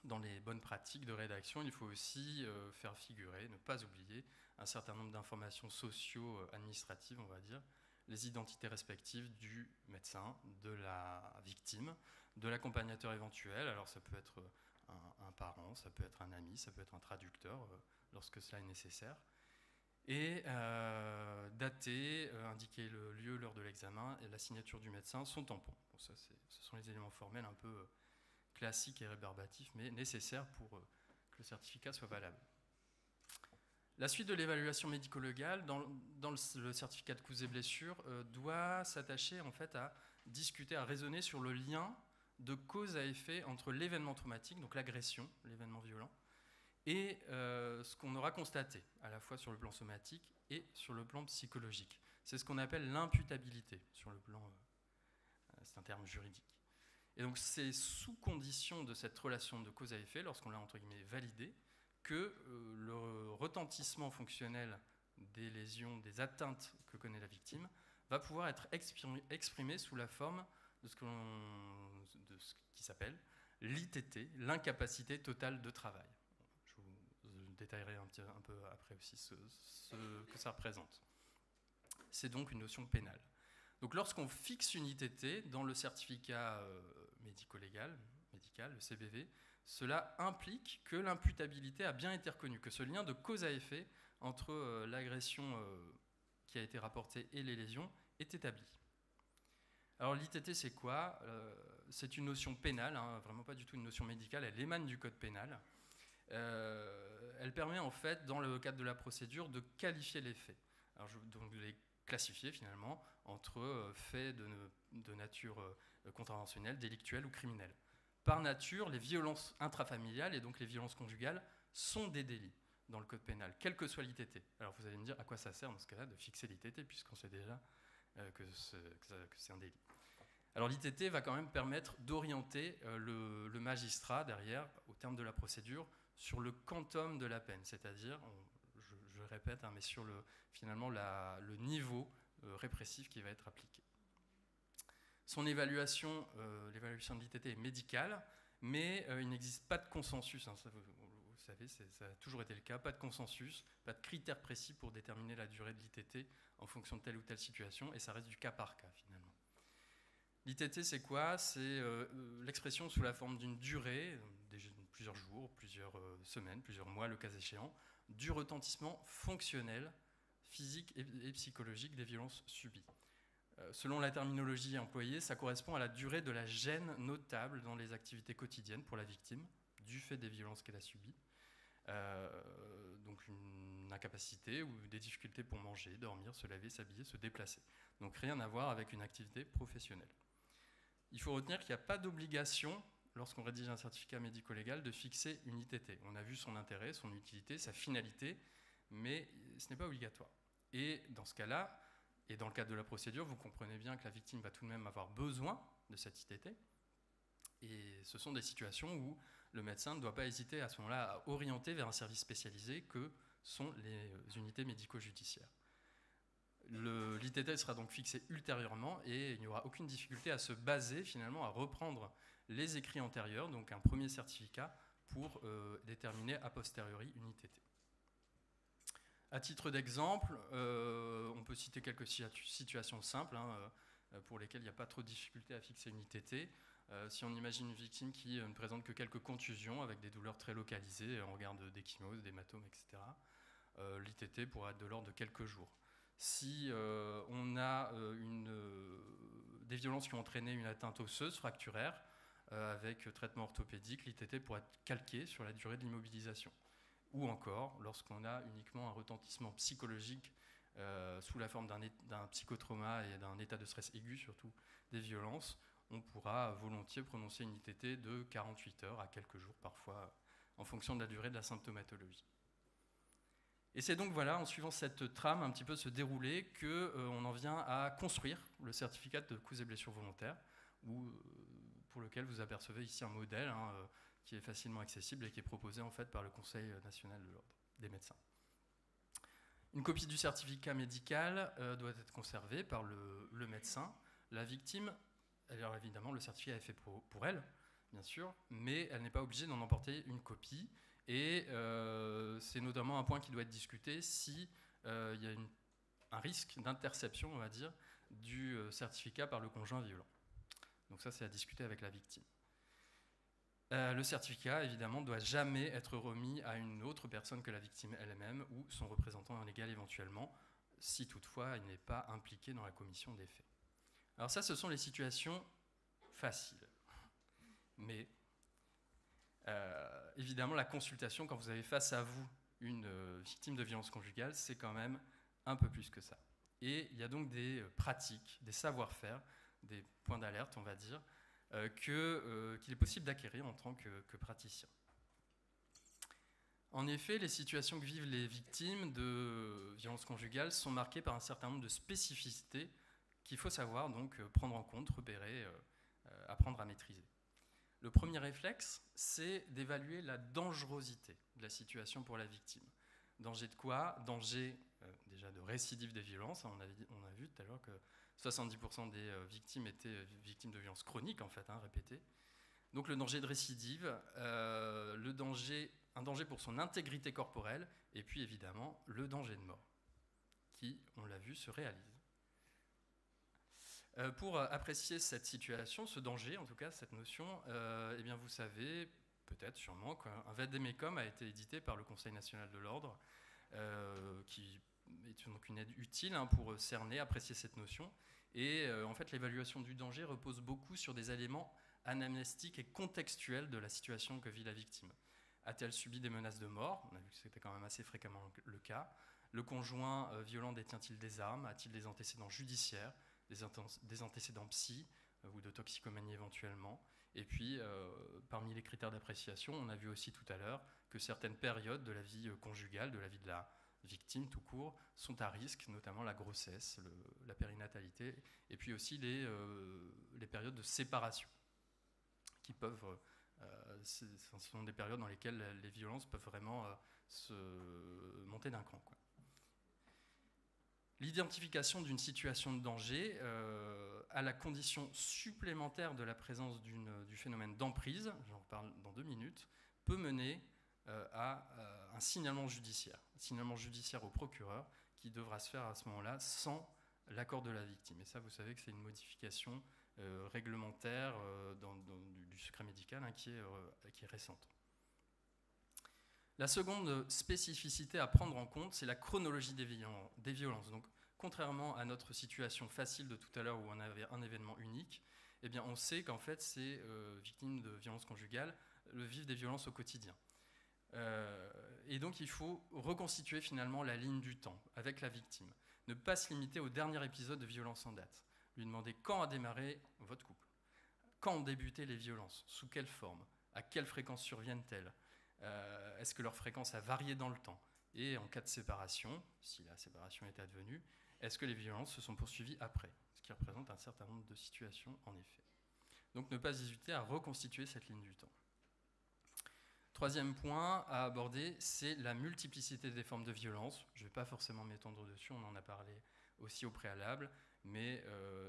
dans les bonnes pratiques de rédaction, il faut aussi faire figurer, ne pas oublier, un certain nombre d'informations socio-administratives, on va dire, les identités respectives du médecin, de la victime, de l'accompagnateur éventuel. Alors ça peut être un parent, ça peut être un ami, ça peut être un traducteur, lorsque cela est nécessaire. Et dater, indiquer le lieu, l'heure de l'examen et la signature du médecin, son tampon. Bon, ça, ce sont les éléments formels un peu classiques et rébarbatifs, mais nécessaires pour que le certificat soit valable. La suite de l'évaluation médico-légale dans le certificat de causes et blessures doit s'attacher en fait à discuter, à raisonner sur le lien de cause à effet entre l'événement traumatique, donc l'agression, l'événement violent, et ce qu'on aura constaté, à la fois sur le plan somatique et sur le plan psychologique. C'est ce qu'on appelle l'imputabilité, sur le plan, c'est un terme juridique. Et donc c'est sous condition de cette relation de cause à effet, lorsqu'on l'a entre guillemets validée, que le retentissement fonctionnel des lésions, des atteintes que connaît la victime, va pouvoir être exprimé sous la forme de ce qui s'appelle l'ITT, l'incapacité totale de travail. Je vous détaillerai un peu après aussi ce que ça représente. C'est donc une notion pénale. Donc lorsqu'on fixe une ITT dans le certificat médico-légal, le CBV, cela implique que l'imputabilité a bien été reconnue, que ce lien de cause à effet entre l'agression qui a été rapportée et les lésions est établi. Alors l'ITT c'est quoi? C'est une notion pénale, hein, vraiment pas du tout une notion médicale, elle émane du code pénal. Elle permet en fait, dans le cadre de la procédure, de qualifier les faits. Alors donc les classifier finalement entre faits de nature contraventionnelle, délictuelle ou criminelle. Par nature, les violences intrafamiliales et donc les violences conjugales sont des délits dans le code pénal, quelle que soit l'ITT. Alors vous allez me dire à quoi ça sert dans ce cas-là de fixer l'ITT puisqu'on sait déjà que c'est un délit. Alors l'ITT va quand même permettre d'orienter le magistrat derrière, au terme de la procédure, sur le quantum de la peine, c'est-à-dire, je répète, hein, mais sur finalement le niveau répressif qui va être appliqué. Son évaluation, l'évaluation de l'ITT est médicale, mais il n'existe pas de consensus. Hein, vous savez, ça a toujours été le cas, pas de consensus, pas de critères précis pour déterminer la durée de l'ITT en fonction de telle ou telle situation, et ça reste du cas par cas finalement. L'ITT, c'est quoi? C'est l'expression sous la forme d'une durée, plusieurs jours, plusieurs semaines, plusieurs mois, le cas échéant, du retentissement fonctionnel, physique et psychologique des violences subies. Selon la terminologie employée, ça correspond à la durée de la gêne notable dans les activités quotidiennes pour la victime, du fait des violences qu'elle a subies. Donc une incapacité ou des difficultés pour manger, dormir, se laver, s'habiller, se déplacer. Donc rien à voir avec une activité professionnelle. Il faut retenir qu'il n'y a pas d'obligation lorsqu'on rédige un certificat médico-légal, de fixer une ITT. On a vu son intérêt, son utilité, sa finalité, mais ce n'est pas obligatoire. Et dans ce cas-là, et dans le cadre de la procédure, vous comprenez bien que la victime va tout de même avoir besoin de cette ITT. Et ce sont des situations où le médecin ne doit pas hésiter à ce moment-là à orienter vers un service spécialisé que sont les unités médico-judiciaires. L'ITT sera donc fixé ultérieurement et il n'y aura aucune difficulté à se baser finalement, à reprendre les écrits antérieurs, donc un premier certificat pour déterminer a posteriori une ITT. À titre d'exemple, on peut citer quelques situations simples pour lesquelles il n'y a pas trop de difficulté à fixer une ITT. Si on imagine une victime qui ne présente que quelques contusions avec des douleurs très localisées en regard d'échymose, d'hématomes, etc., l'ITT pourra être de l'ordre de quelques jours. Si on a des violences qui ont entraîné une atteinte osseuse fracturaire avec traitement orthopédique, l'ITT pourra être calqué sur la durée de l'immobilisation. Ou encore, lorsqu'on a uniquement un retentissement psychologique sous la forme d'un psychotrauma et d'un état de stress aigu, surtout des violences, on pourra volontiers prononcer une ITT de 48 heures à quelques jours parfois, en fonction de la durée de la symptomatologie. Et c'est donc voilà, en suivant cette trame un petit peu se dérouler, qu'on en vient à construire le certificat de coups et blessures volontaires, pour lequel vous apercevez ici un modèle qui est facilement accessible et qui est proposé en fait par le Conseil national de l'ordre des médecins. Une copie du certificat médical doit être conservée par le médecin. La victime, alors évidemment, le certificat est fait pour elle, bien sûr, mais elle n'est pas obligée d'en emporter une copie. Et c'est notamment un point qui doit être discuté si il y a un risque d'interception, on va dire, du certificat par le conjoint violent. Donc ça, c'est à discuter avec la victime. Le certificat, évidemment, ne doit jamais être remis à une autre personne que la victime elle-même ou son représentant légal éventuellement, si toutefois il n'est pas impliqué dans la commission des faits. Alors ça, ce sont les situations faciles. Mais évidemment, la consultation, quand vous avez face à vous une victime de violence conjugale, c'est quand même un peu plus que ça. Et il y a donc des pratiques, des savoir-faire, des points d'alerte, on va dire, qu'il est possible d'acquérir en tant que praticien. En effet, les situations que vivent les victimes de violences conjugales sont marquées par un certain nombre de spécificités qu'il faut savoir donc prendre en compte, repérer, apprendre à maîtriser. Le premier réflexe, c'est d'évaluer la dangerosité de la situation pour la victime. Danger de quoi? Danger déjà de récidive des violences. On a vu tout à l'heure que 70% des victimes étaient victimes de violences chroniques, en fait, répétées. Donc le danger de récidive, un danger pour son intégrité corporelle, et puis évidemment le danger de mort, qui, on l'a vu, se réalise. Pour apprécier cette situation, ce danger, en tout cas cette notion, eh bien vous savez peut-être sûrement qu'un vade-mecum a été édité par le Conseil national de l'ordre, qui est donc une aide utile pour cerner, apprécier cette notion. Et en fait, l'évaluation du danger repose beaucoup sur des éléments anamnestiques et contextuels de la situation que vit la victime. A-t-elle subi des menaces de mort? On a vu que c'était quand même assez fréquemment le cas. Le conjoint violent détient-il des armes? A-t-il des antécédents judiciaires, des antécédents psy ou de toxicomanie éventuellement? Et puis, parmi les critères d'appréciation, on a vu aussi tout à l'heure que certaines périodes de la vie conjugale, de la vie de la victimes tout court, sont à risque, notamment la grossesse, la périnatalité, et puis aussi les périodes de séparation, qui peuvent, ce sont des périodes dans lesquelles les violences peuvent vraiment se monter d'un cran, quoi. L'identification d'une situation de danger à la condition supplémentaire de la présence du phénomène d'emprise, j'en reparle dans 2 minutes, peut mener à un signalement judiciaire au procureur qui devra se faire à ce moment-là sans l'accord de la victime. Et ça, vous savez que c'est une modification réglementaire du secret médical qui est récente. La seconde spécificité à prendre en compte, c'est la chronologie des violences. Donc, contrairement à notre situation facile de tout à l'heure où on avait un événement unique, eh bien, on sait qu'en fait, ces victimes de violences conjugales vivent des violences au quotidien. Et donc, il faut reconstituer finalement la ligne du temps avec la victime. Ne pas se limiter au dernier épisode de violence en date. Lui demander quand a démarré votre couple, quand débutaient les violences, sous quelle forme, à quelle fréquence surviennent-elles, est-ce que leur fréquence a varié dans le temps, et en cas de séparation, si la séparation est advenue, est-ce que les violences se sont poursuivies après, ce qui représente un certain nombre de situations en effet. Donc ne pas hésiter à reconstituer cette ligne du temps. Troisième point à aborder, c'est la multiplicité des formes de violence. Je ne vais pas forcément m'étendre dessus, on en a parlé aussi au préalable, mais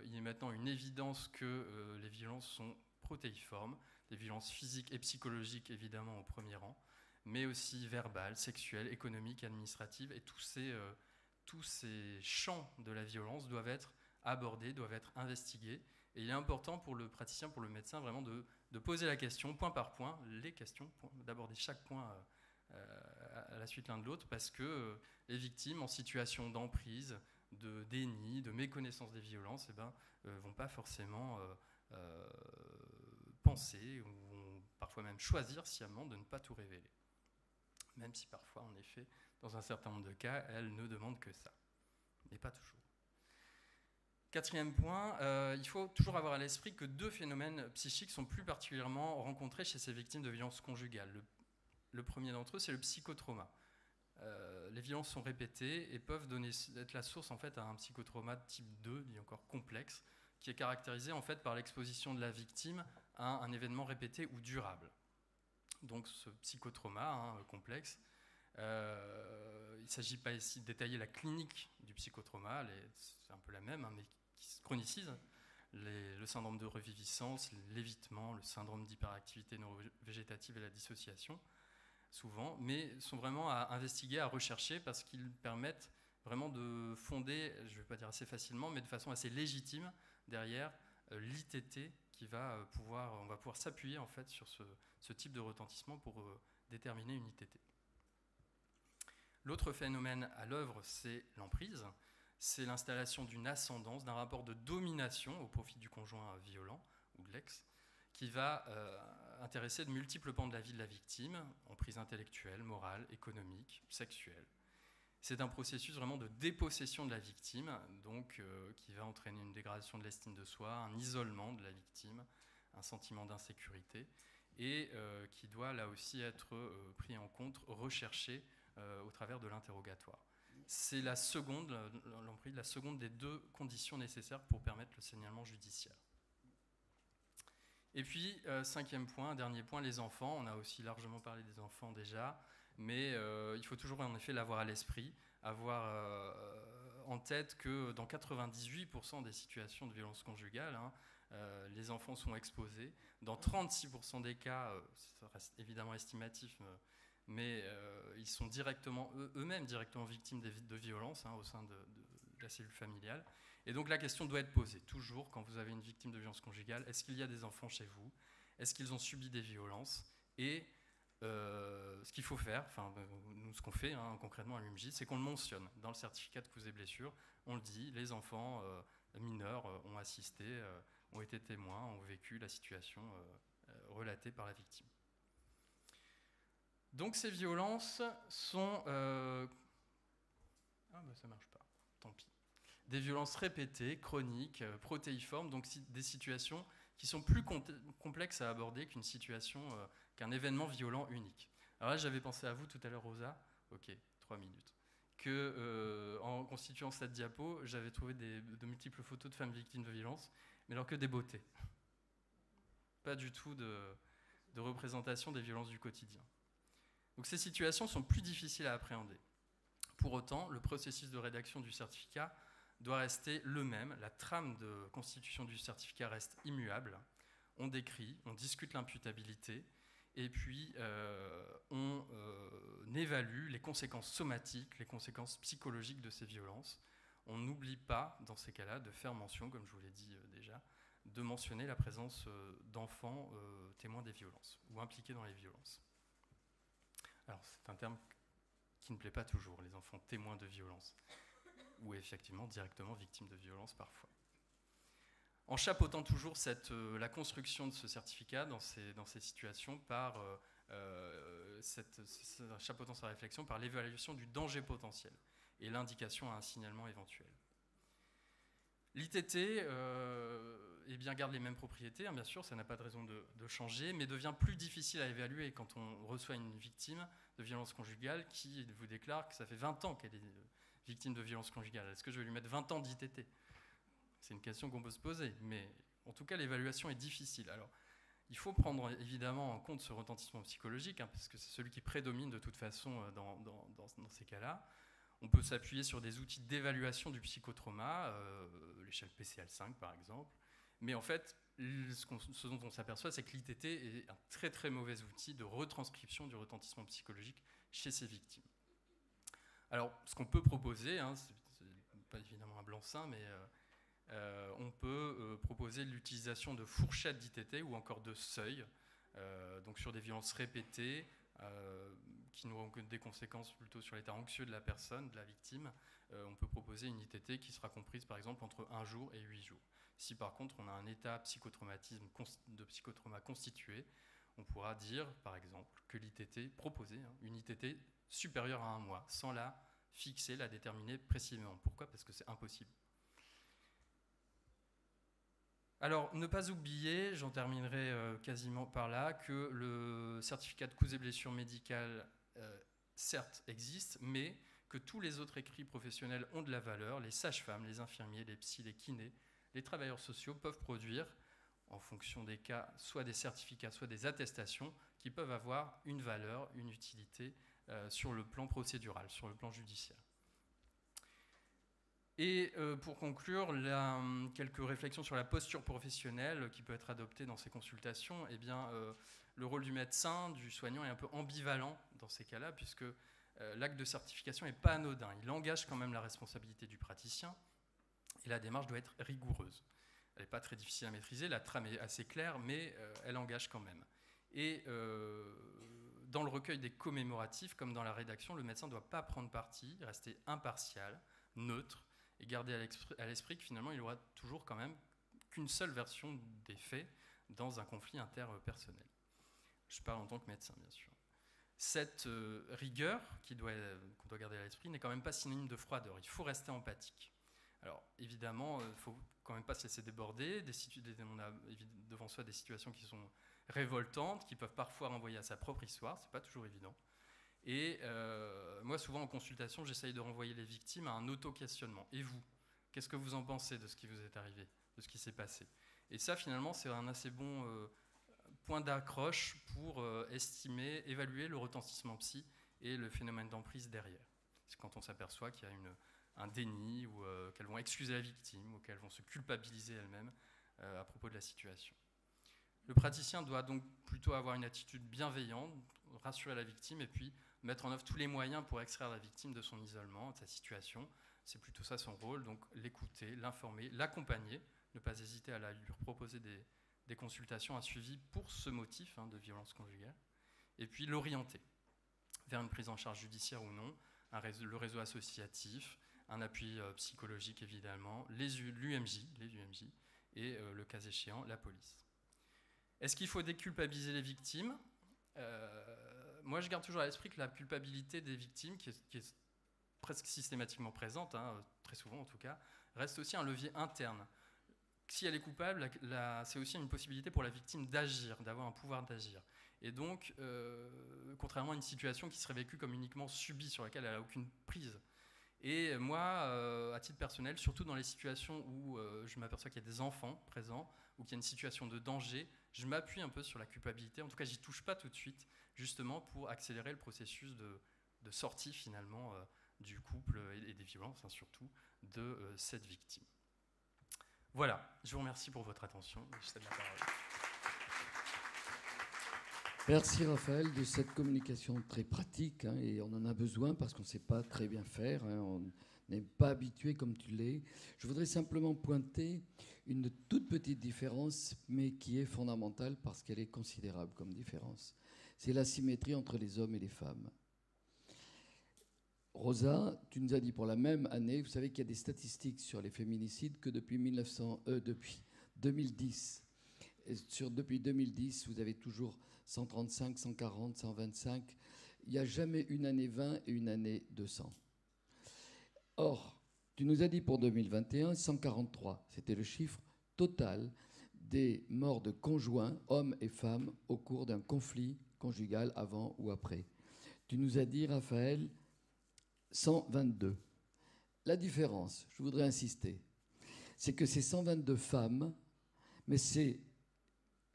il est maintenant une évidence que les violences sont protéiformes, des violences physiques et psychologiques évidemment au premier rang, mais aussi verbales, sexuelles, économiques, administratives, et tous ces champs de la violence doivent être abordés, doivent être investigués. Et il est important pour le praticien, pour le médecin, vraiment de poser la question, point par point, les questions, d'aborder chaque point à la suite l'un de l'autre, parce que les victimes en situation d'emprise, de déni, de méconnaissance des violences, vont pas forcément penser, ou vont parfois même choisir sciemment de ne pas tout révéler. Même si parfois, en effet, dans un certain nombre de cas, elles ne demandent que ça, mais pas toujours. Quatrième point, il faut toujours avoir à l'esprit que deux phénomènes psychiques sont plus particulièrement rencontrés chez ces victimes de violences conjugales. Le premier d'entre eux, c'est le psychotrauma. Les violences sont répétées et peuvent être la source en fait, à un psychotrauma de type 2, dit encore complexe, qui est caractérisé en fait, par l'exposition de la victime à un événement répété ou durable. Donc ce psychotrauma complexe, il ne s'agit pas ici de détailler la clinique du psychotrauma, c'est un peu la même, mais qui se chronicise, le syndrome de reviviscence, l'évitement, le syndrome d'hyperactivité neurovégétative et la dissociation, souvent, mais sont vraiment à investiguer, à rechercher, parce qu'ils permettent vraiment de fonder, je ne vais pas dire assez facilement, mais de façon assez légitime, derrière l'ITT, on va pouvoir s'appuyer en fait sur ce type de retentissement pour déterminer une ITT. L'autre phénomène à l'œuvre, c'est l'emprise. C'est l'installation d'une ascendance, d'un rapport de domination au profit du conjoint violent ou de l'ex, qui va intéresser de multiples pans de la vie de la victime, emprise intellectuelle, morale, économique, sexuelle. C'est un processus vraiment de dépossession de la victime, donc qui va entraîner une dégradation de l'estime de soi, un isolement de la victime, un sentiment d'insécurité, et qui doit là aussi être pris en compte, recherché au travers de l'interrogatoire. C'est la seconde des deux conditions nécessaires pour permettre le signalement judiciaire. Et puis, cinquième point, dernier point, les enfants. On a aussi largement parlé des enfants déjà, mais il faut toujours en effet l'avoir à l'esprit, avoir en tête que dans 98% des situations de violence conjugale, les enfants sont exposés. Dans 36% des cas, ça reste évidemment estimatif, mais ils sont eux-mêmes directement victimes de violences au sein de la cellule familiale. Et donc la question doit être posée, toujours, quand vous avez une victime de violence conjugale, est-ce qu'il y a des enfants chez vous? Est-ce qu'ils ont subi des violences? Et ce qu'il faut faire, nous ce qu'on fait concrètement à l'UMJ, c'est qu'on le mentionne dans le certificat de causes et blessures. On le dit, les enfants mineurs ont assisté, ont été témoins, ont vécu la situation relatée par la victime. Donc ces violences sont... ça marche pas, tant pis. Des violences répétées, chroniques, protéiformes, donc des situations qui sont plus complexes à aborder qu'un événement violent unique. Alors là, j'avais pensé à vous tout à l'heure, Rosa. Ok, 3 minutes. En constituant cette diapo, j'avais trouvé de multiples photos de femmes victimes de violences, mais alors que des beautés. Pas du tout de représentation des violences du quotidien. Donc ces situations sont plus difficiles à appréhender. Pour autant, le processus de rédaction du certificat doit rester le même. La trame de constitution du certificat reste immuable. On décrit, on discute l'imputabilité, et puis on évalue les conséquences somatiques, les conséquences psychologiques de ces violences. On n'oublie pas, dans ces cas-là, de faire mention, comme je vous l'ai dit déjà, de mentionner la présence d'enfants témoins des violences ou impliqués dans les violences. Alors, c'est un terme qui ne plaît pas toujours, les enfants témoins de violences, ou effectivement directement victimes de violences parfois. En chapeautant toujours la construction de ce certificat dans ces situations chapeautant sa réflexion par l'évaluation du danger potentiel et l'indication à un signalement éventuel. L'ITT, eh bien, garde les mêmes propriétés, hein, bien sûr, ça n'a pas de raison de changer, mais devient plus difficile à évaluer quand on reçoit une victime de violence conjugale qui vous déclare que ça fait 20 ans qu'elle est victime de violence conjugale. Est-ce que je vais lui mettre 20 ans d'ITT? C'est une question qu'on peut se poser, mais en tout cas, l'évaluation est difficile. Alors, il faut prendre évidemment en compte ce retentissement psychologique, hein, parce que c'est celui qui prédomine de toute façon dans ces cas-là. On peut s'appuyer sur des outils d'évaluation du psychotrauma, l'échelle PCL5 par exemple. Mais en fait, ce dont on s'aperçoit, c'est que l'ITT est un très très mauvais outil de retranscription du retentissement psychologique chez ces victimes. Alors, ce qu'on peut proposer, hein, c'est pas évidemment un blanc-seing, mais on peut proposer l'utilisation de fourchettes d'ITT ou encore de seuils, donc sur des violences répétées, qui n'auront que des conséquences plutôt sur l'état anxieux de la personne, de la victime. On peut proposer une ITT qui sera comprise par exemple entre 1 jour et 8 jours. Si par contre on a un état de psychotrauma constitué, on pourra dire par exemple que l'ITT proposée, hein, une ITT supérieure à 1 mois, sans la fixer, la déterminer précisément. Pourquoi? Parce que c'est impossible. Alors, ne pas oublier, j'en terminerai quasiment par là, que le certificat de causes et blessures médicales, certes, existe, mais que tous les autres écrits professionnels ont de la valeur. Les sages-femmes, les infirmiers, les psys, les kinés, les travailleurs sociaux peuvent produire, en fonction des cas, soit des certificats, soit des attestations qui peuvent avoir une valeur, une utilité sur le plan procédural, sur le plan judiciaire. Et pour conclure, quelques réflexions sur la posture professionnelle qui peut être adoptée dans ces consultations. Eh bien, le rôle du médecin, du soignant est un peu ambivalent dans ces cas-là, puisque l'acte de certification n'est pas anodin. Il engage quand même la responsabilité du praticien, et la démarche doit être rigoureuse. Elle n'est pas très difficile à maîtriser, la trame est assez claire, mais elle engage quand même. Et dans le recueil des commémoratifs, comme dans la rédaction, le médecin ne doit pas prendre parti, rester impartial, neutre, et garder à l'esprit que finalement il aura toujours quand même qu'une seule version des faits dans un conflit interpersonnel. Je parle en tant que médecin, bien sûr. Cette rigueur qu'on doit garder à l'esprit n'est quand même pas synonyme de froideur. Il faut rester empathique. Alors évidemment, il ne faut quand même pas se laisser déborder. On a devant soi des situations qui sont révoltantes, qui peuvent parfois renvoyer à sa propre histoire. Ce n'est pas toujours évident. Et moi, souvent en consultation, j'essaye de renvoyer les victimes à un auto-questionnement. Et vous, qu'est-ce que vous en pensez de ce qui vous est arrivé, de ce qui s'est passé? Et ça, finalement, c'est un assez bon point d'accroche pour évaluer le retentissement psy et le phénomène d'emprise derrière. C'est quand on s'aperçoit qu'il y a un déni, ou qu'elles vont excuser la victime, ou qu'elles vont se culpabiliser elles-mêmes à propos de la situation. Le praticien doit donc plutôt avoir une attitude bienveillante, rassurer la victime, et puis mettre en œuvre tous les moyens pour extraire la victime de son isolement, de sa situation. C'est plutôt ça son rôle, donc l'écouter, l'informer, l'accompagner, ne pas hésiter à lui proposer des consultations, un suivi pour ce motif de violence conjugale, et puis l'orienter vers une prise en charge judiciaire ou non, le réseau associatif, un appui psychologique évidemment, l'UMJ, et le cas échéant, la police. Est-ce qu'il faut déculpabiliser les victimes ? Moi, je garde toujours à l'esprit que la culpabilité des victimes, qui est presque systématiquement présente, très souvent en tout cas, reste aussi un levier interne. Si elle est coupable, c'est aussi une possibilité pour la victime d'agir, d'avoir un pouvoir d'agir. Et donc, contrairement à une situation qui serait vécue comme uniquement subie, sur laquelle elle n'a aucune prise. Et moi, à titre personnel, surtout dans les situations où je m'aperçois qu'il y a des enfants présents, ou qu'il y a une situation de danger, je m'appuie un peu sur la culpabilité. En tout cas, j'y touche pas tout de suite, justement pour accélérer le processus de sortie finalement du couple et des violences, surtout, de cette victime. Voilà, je vous remercie pour votre attention. Je cède la parole.
Merci Raphaël de cette communication très pratique, et on en a besoin parce qu'on ne sait pas très bien faire, on n'est pas habitué comme tu l'es. Je voudrais simplement pointer une toute petite différence, mais qui est fondamentale parce qu'elle est considérable comme différence. C'est l'asymétrie entre les hommes et les femmes. Rosa, tu nous as dit pour la même année, vous savez qu'il y a des statistiques sur les féminicides que depuis 2010. Depuis 2010, vous avez toujours 135, 140, 125. Il n'y a jamais une année 20 et une année 200. Or, tu nous as dit pour 2021, 143. C'était le chiffre total. des morts de conjoints, hommes et femmes, au cours d'un conflit conjugal avant ou après. Tu nous as dit, Raphaël, 122. La différence, je voudrais insister, c'est que c'est 122 femmes, mais c'est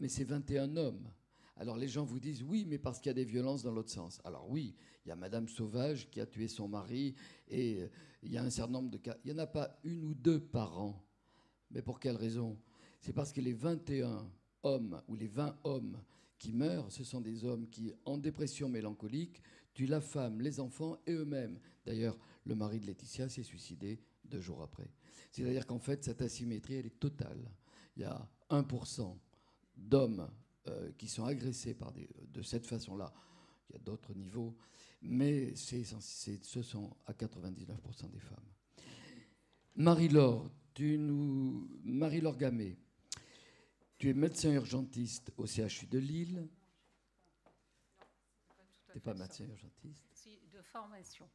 21 hommes. Alors les gens vous disent, oui, mais parce qu'il y a des violences dans l'autre sens. Alors oui, il y a Madame Sauvage qui a tué son mari, et il y a un certain nombre de cas. Il n'y en a pas une ou deux par an. Mais pour quelle raison? C'est parce que les 21 hommes ou les 20 hommes qui meurent, ce sont des hommes qui, en dépression mélancolique, tuent la femme, les enfants et eux-mêmes. D'ailleurs, le mari de Laetitia s'est suicidé 2 jours après. C'est-à-dire qu'en fait, cette asymétrie, elle est totale. Il y a 1% d'hommes qui sont agressés de cette façon-là. Il y a d'autres niveaux, mais ce sont à 99% des femmes. Marie-Laure Gamay, tu es médecin urgentiste au CHU de Lille. Tu n'es pas médecin urgentiste?
Si, de formation.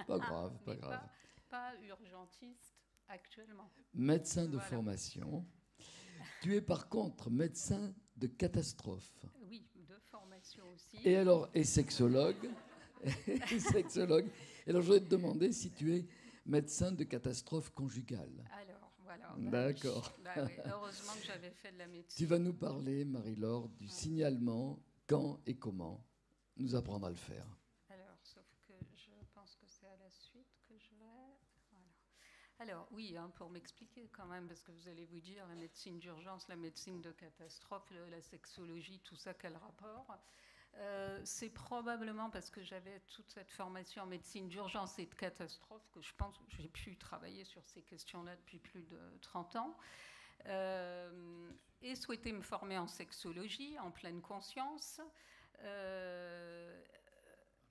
Pas grave, pas grave.
Pas urgentiste actuellement.
Médecin de formation. Tu es par contre médecin de catastrophe.
Oui, de formation aussi.
Et sexologue. Et sexologue. Et alors je voudrais te demander si tu es médecin de catastrophe conjugale.
Alors, voilà.
D'accord.
Oui, heureusement que j'avais fait de la médecine.
Tu vas nous parler, Marie-Laure, du signalement, quand et comment nous apprendre à le faire.
Alors, sauf que je pense que c'est à la suite que je vais... Voilà. Alors, oui, pour m'expliquer quand même, parce que vous allez vous dire, la médecine d'urgence, la médecine de catastrophe, la sexologie, tout ça, quel rapport? C'est probablement parce que j'avais toute cette formation en médecine d'urgence et de catastrophe que je pense que j'ai pu travailler sur ces questions-là depuis plus de 30 ans. Et souhaiter me former en sexologie, en pleine conscience.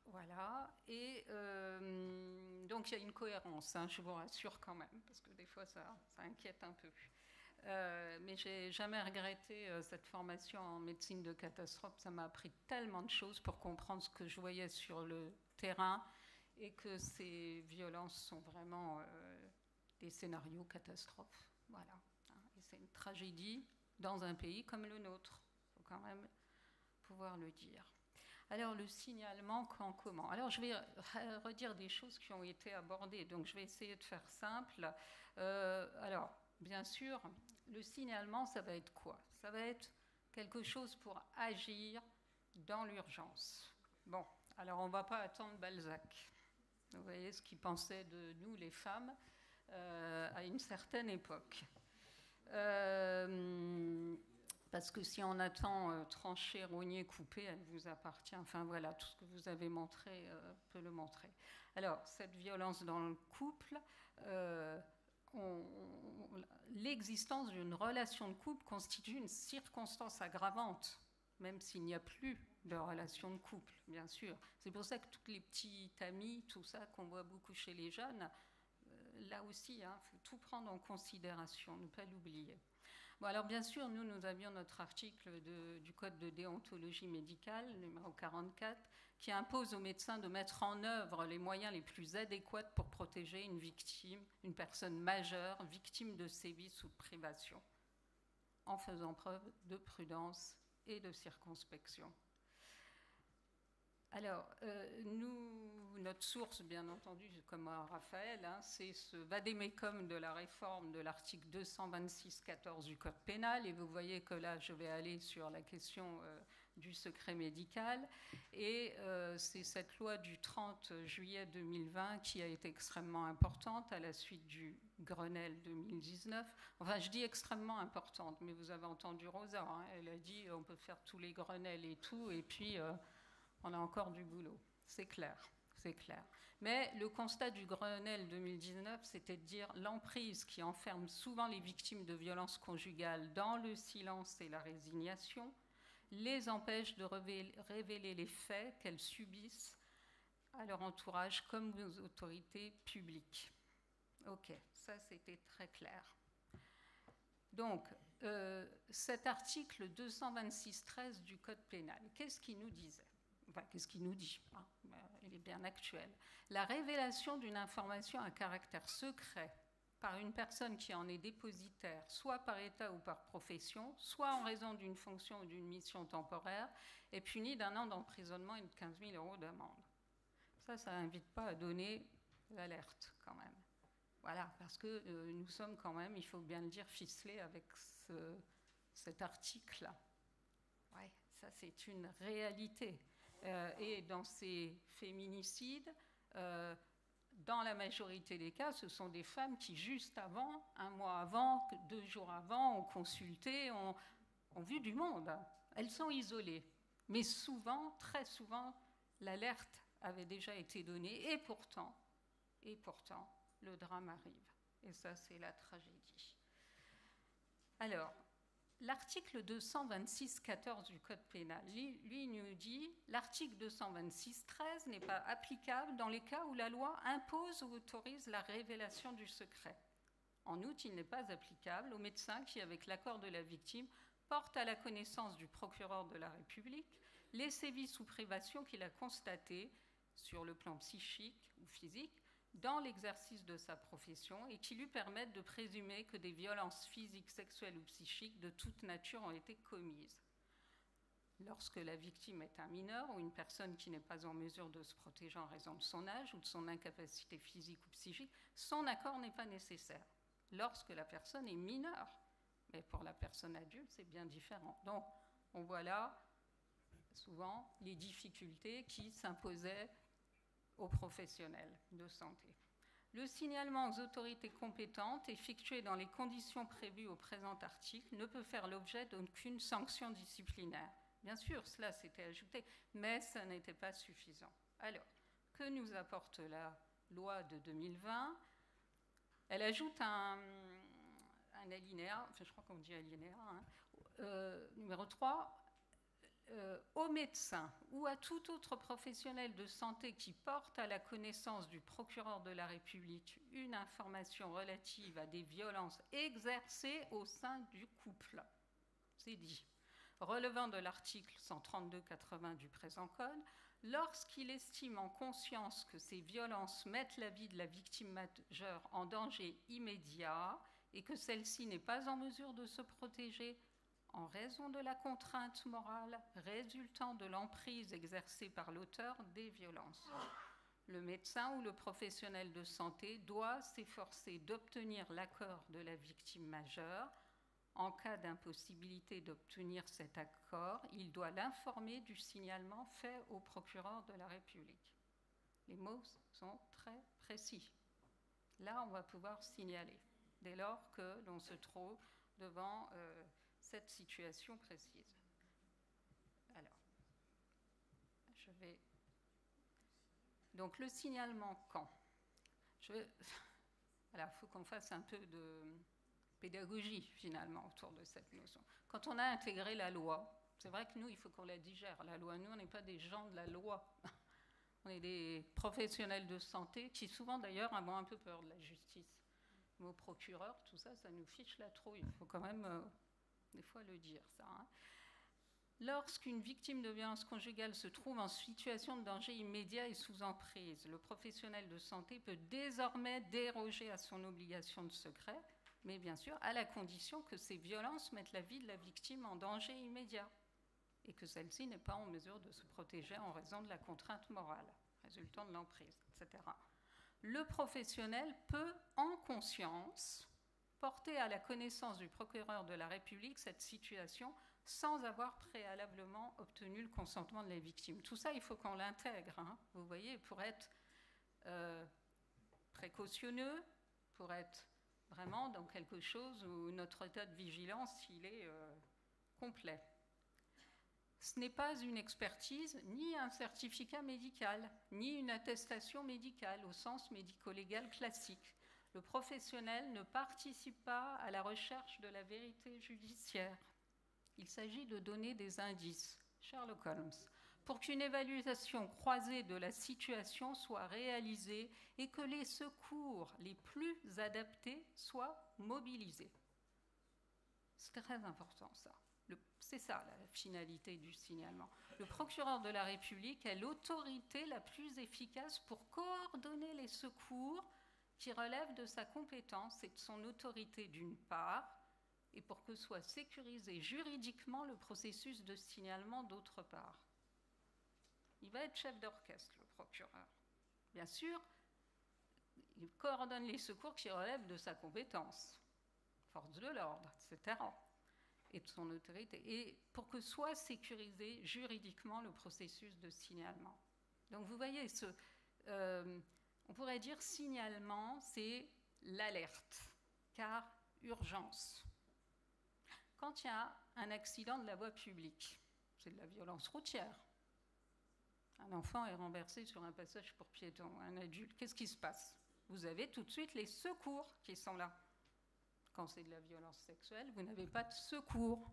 Voilà. Et donc, il y a une cohérence, je vous rassure quand même, parce que des fois, ça inquiète un peu. Mais j'ai jamais regretté cette formation en médecine de catastrophe. Ça m'a appris tellement de choses pour comprendre ce que je voyais sur le terrain et que ces violences sont vraiment des scénarios catastrophes. Voilà. Et c'est une tragédie dans un pays comme le nôtre. Il faut quand même pouvoir le dire. Alors, le signalement, quand, comment? Alors, je vais redire des choses qui ont été abordées. Donc, je vais essayer de faire simple. Alors, bien sûr, le signalement, ça va être quoi? Ça va être quelque chose pour agir dans l'urgence. Bon, alors on ne va pas attendre Balzac. Vous voyez ce qu'il pensait de nous, les femmes, à une certaine époque. Parce que si on attend trancher, rogner, couper, elle vous appartient. Enfin voilà, tout ce que vous avez montré peut le montrer. Alors, cette violence dans le couple... l'existence d'une relation de couple constitue une circonstance aggravante, même s'il n'y a plus de relation de couple, bien sûr. C'est pour ça que toutes les petites amies, tout ça qu'on voit beaucoup chez les jeunes, là aussi, il faut tout prendre en considération, ne pas l'oublier. Bon, alors bien sûr, nous avions notre article du Code de déontologie médicale, numéro 44, qui impose aux médecins de mettre en œuvre les moyens les plus adéquats pour protéger une victime, une personne majeure, victime de sévices ou de privation, en faisant preuve de prudence et de circonspection. Alors, notre source, bien entendu, comme à Raphaël, c'est ce vade-mecum de la réforme de l'article 226-14 du Code pénal. Et vous voyez que là, je vais aller sur la question du secret médical. Et c'est cette loi du 30 juillet 2020 qui a été extrêmement importante à la suite du Grenelle 2019. Enfin, je dis extrêmement importante, mais vous avez entendu Rosa, elle a dit on peut faire tous les Grenelles et tout, et puis... on a encore du boulot, c'est clair, c'est clair. Mais le constat du Grenelle 2019, c'était de dire l'emprise qui enferme souvent les victimes de violences conjugales dans le silence et la résignation les empêche de révéler les faits qu'elles subissent à leur entourage comme aux autorités publiques. Ok, ça c'était très clair. Donc, cet article 226-13 du Code pénal, qu'est-ce qu'il nous disait ? Enfin, qu'est-ce qu'il nous dit? Il est bien actuel. La révélation d'une information à caractère secret par une personne qui en est dépositaire, soit par état ou par profession, soit en raison d'une fonction ou d'une mission temporaire, est puni d'1 an d'emprisonnement et de 15 000 € d'amende. Ça n'invite pas à donner l'alerte quand même. Voilà, parce que nous sommes quand même, il faut bien le dire, ficelés avec cet article-là. Ouais, ça c'est une réalité. Et dans ces féminicides, dans la majorité des cas, ce sont des femmes qui, juste avant, 1 mois avant, 2 jours avant, ont consulté, ont vu du monde. Elles sont isolées. Mais souvent, très souvent, l'alerte avait déjà été donnée. Et pourtant, le drame arrive. Et ça, c'est la tragédie. Alors, l'article 226.14 du Code pénal, lui nous dit « L'article 226.13 n'est pas applicable dans les cas où la loi impose ou autorise la révélation du secret. En outre, il n'est pas applicable aux médecins qui, avec l'accord de la victime, portent à la connaissance du procureur de la République les sévices ou privations qu'il a constatés sur le plan psychique ou physique dans l'exercice de sa profession et qui lui permettent de présumer que des violences physiques, sexuelles ou psychiques de toute nature ont été commises. Lorsque la victime est un mineur ou une personne qui n'est pas en mesure de se protéger en raison de son âge ou de son incapacité physique ou psychique, son accord n'est pas nécessaire. Lorsque la personne est mineure, mais pour la personne adulte, c'est bien différent. Donc, on voit là souvent les difficultés qui s'imposaient aux professionnels de santé. Le signalement aux autorités compétentes, effectué dans les conditions prévues au présent article, ne peut faire l'objet d'aucune sanction disciplinaire. Bien sûr, cela s'était ajouté, mais ça n'était pas suffisant. Alors, que nous apporte la loi de 2020 ? Elle ajoute un alinéa, enfin je crois qu'on dit alinéa, numéro 3, aux médecins ou à tout autre professionnel de santé qui porte à la connaissance du procureur de la République une information relative à des violences exercées au sein du couple. C'est dit. Relevant de l'article 132-80 du présent code, lorsqu'il estime en conscience que ces violences mettent la vie de la victime majeure en danger immédiat et que celle-ci n'est pas en mesure de se protéger en raison de la contrainte morale résultant de l'emprise exercée par l'auteur des violences. Le médecin ou le professionnel de santé doit s'efforcer d'obtenir l'accord de la victime majeure. En cas d'impossibilité d'obtenir cet accord, il doit l'informer du signalement fait au procureur de la République. Les mots sont très précis. Là, on va pouvoir signaler, dès lors que l'on se trouve devant cette situation précise. Alors, je vais... Donc, le signalement quand ? Voilà, il faut qu'on fasse un peu de pédagogie, finalement, autour de cette notion. Quand on a intégré la loi, c'est vrai que nous, il faut qu'on la digère, la loi. Nous, on n'est pas des gens de la loi. On est des professionnels de santé qui, souvent, d'ailleurs, ont un peu peur de la justice. Nos procureurs, tout ça, ça nous fiche la trouille. Il faut quand même... des fois le dire, ça. Hein. Lorsqu'une victime de violence conjugale se trouve en situation de danger immédiat et sous emprise, le professionnel de santé peut désormais déroger à son obligation de secret, mais bien sûr à la condition que ces violences mettent la vie de la victime en danger immédiat et que celle-ci n'est pas en mesure de se protéger en raison de la contrainte morale résultant de l'emprise, etc. Le professionnel peut, en conscience, porter à la connaissance du procureur de la République cette situation sans avoir préalablement obtenu le consentement de la victime. Tout ça, il faut qu'on l'intègre, hein, vous voyez, pour être précautionneux, pour être vraiment dans quelque chose où notre état de vigilance, il est complet. Ce n'est pas une expertise, ni un certificat médical, ni une attestation médicale au sens médico-légal classique. Le professionnel ne participe pas à la recherche de la vérité judiciaire. Il s'agit de donner des indices, Sherlock Holmes, pour qu'une évaluation croisée de la situation soit réalisée et que les secours les plus adaptés soient mobilisés. C'est très important, ça. C'est ça, la finalité du signalement. Le procureur de la République est l'autorité la plus efficace pour coordonner les secours qui relève de sa compétence et de son autorité d'une part, et pour que soit sécurisé juridiquement le processus de signalement d'autre part. Il va être chef d'orchestre, le procureur. Bien sûr, il coordonne les secours qui relèvent de sa compétence, force de l'ordre, etc., et de son autorité, et pour que soit sécurisé juridiquement le processus de signalement. Donc vous voyez, on pourrait dire signalement, c'est l'alerte, car urgence. Quand il y a un accident de la voie publique, c'est de la violence routière. Un enfant est renversé sur un passage pour piéton, un adulte, qu'est-ce qui se passe? Vous avez tout de suite les secours qui sont là. Quand c'est de la violence sexuelle, vous n'avez pas de secours.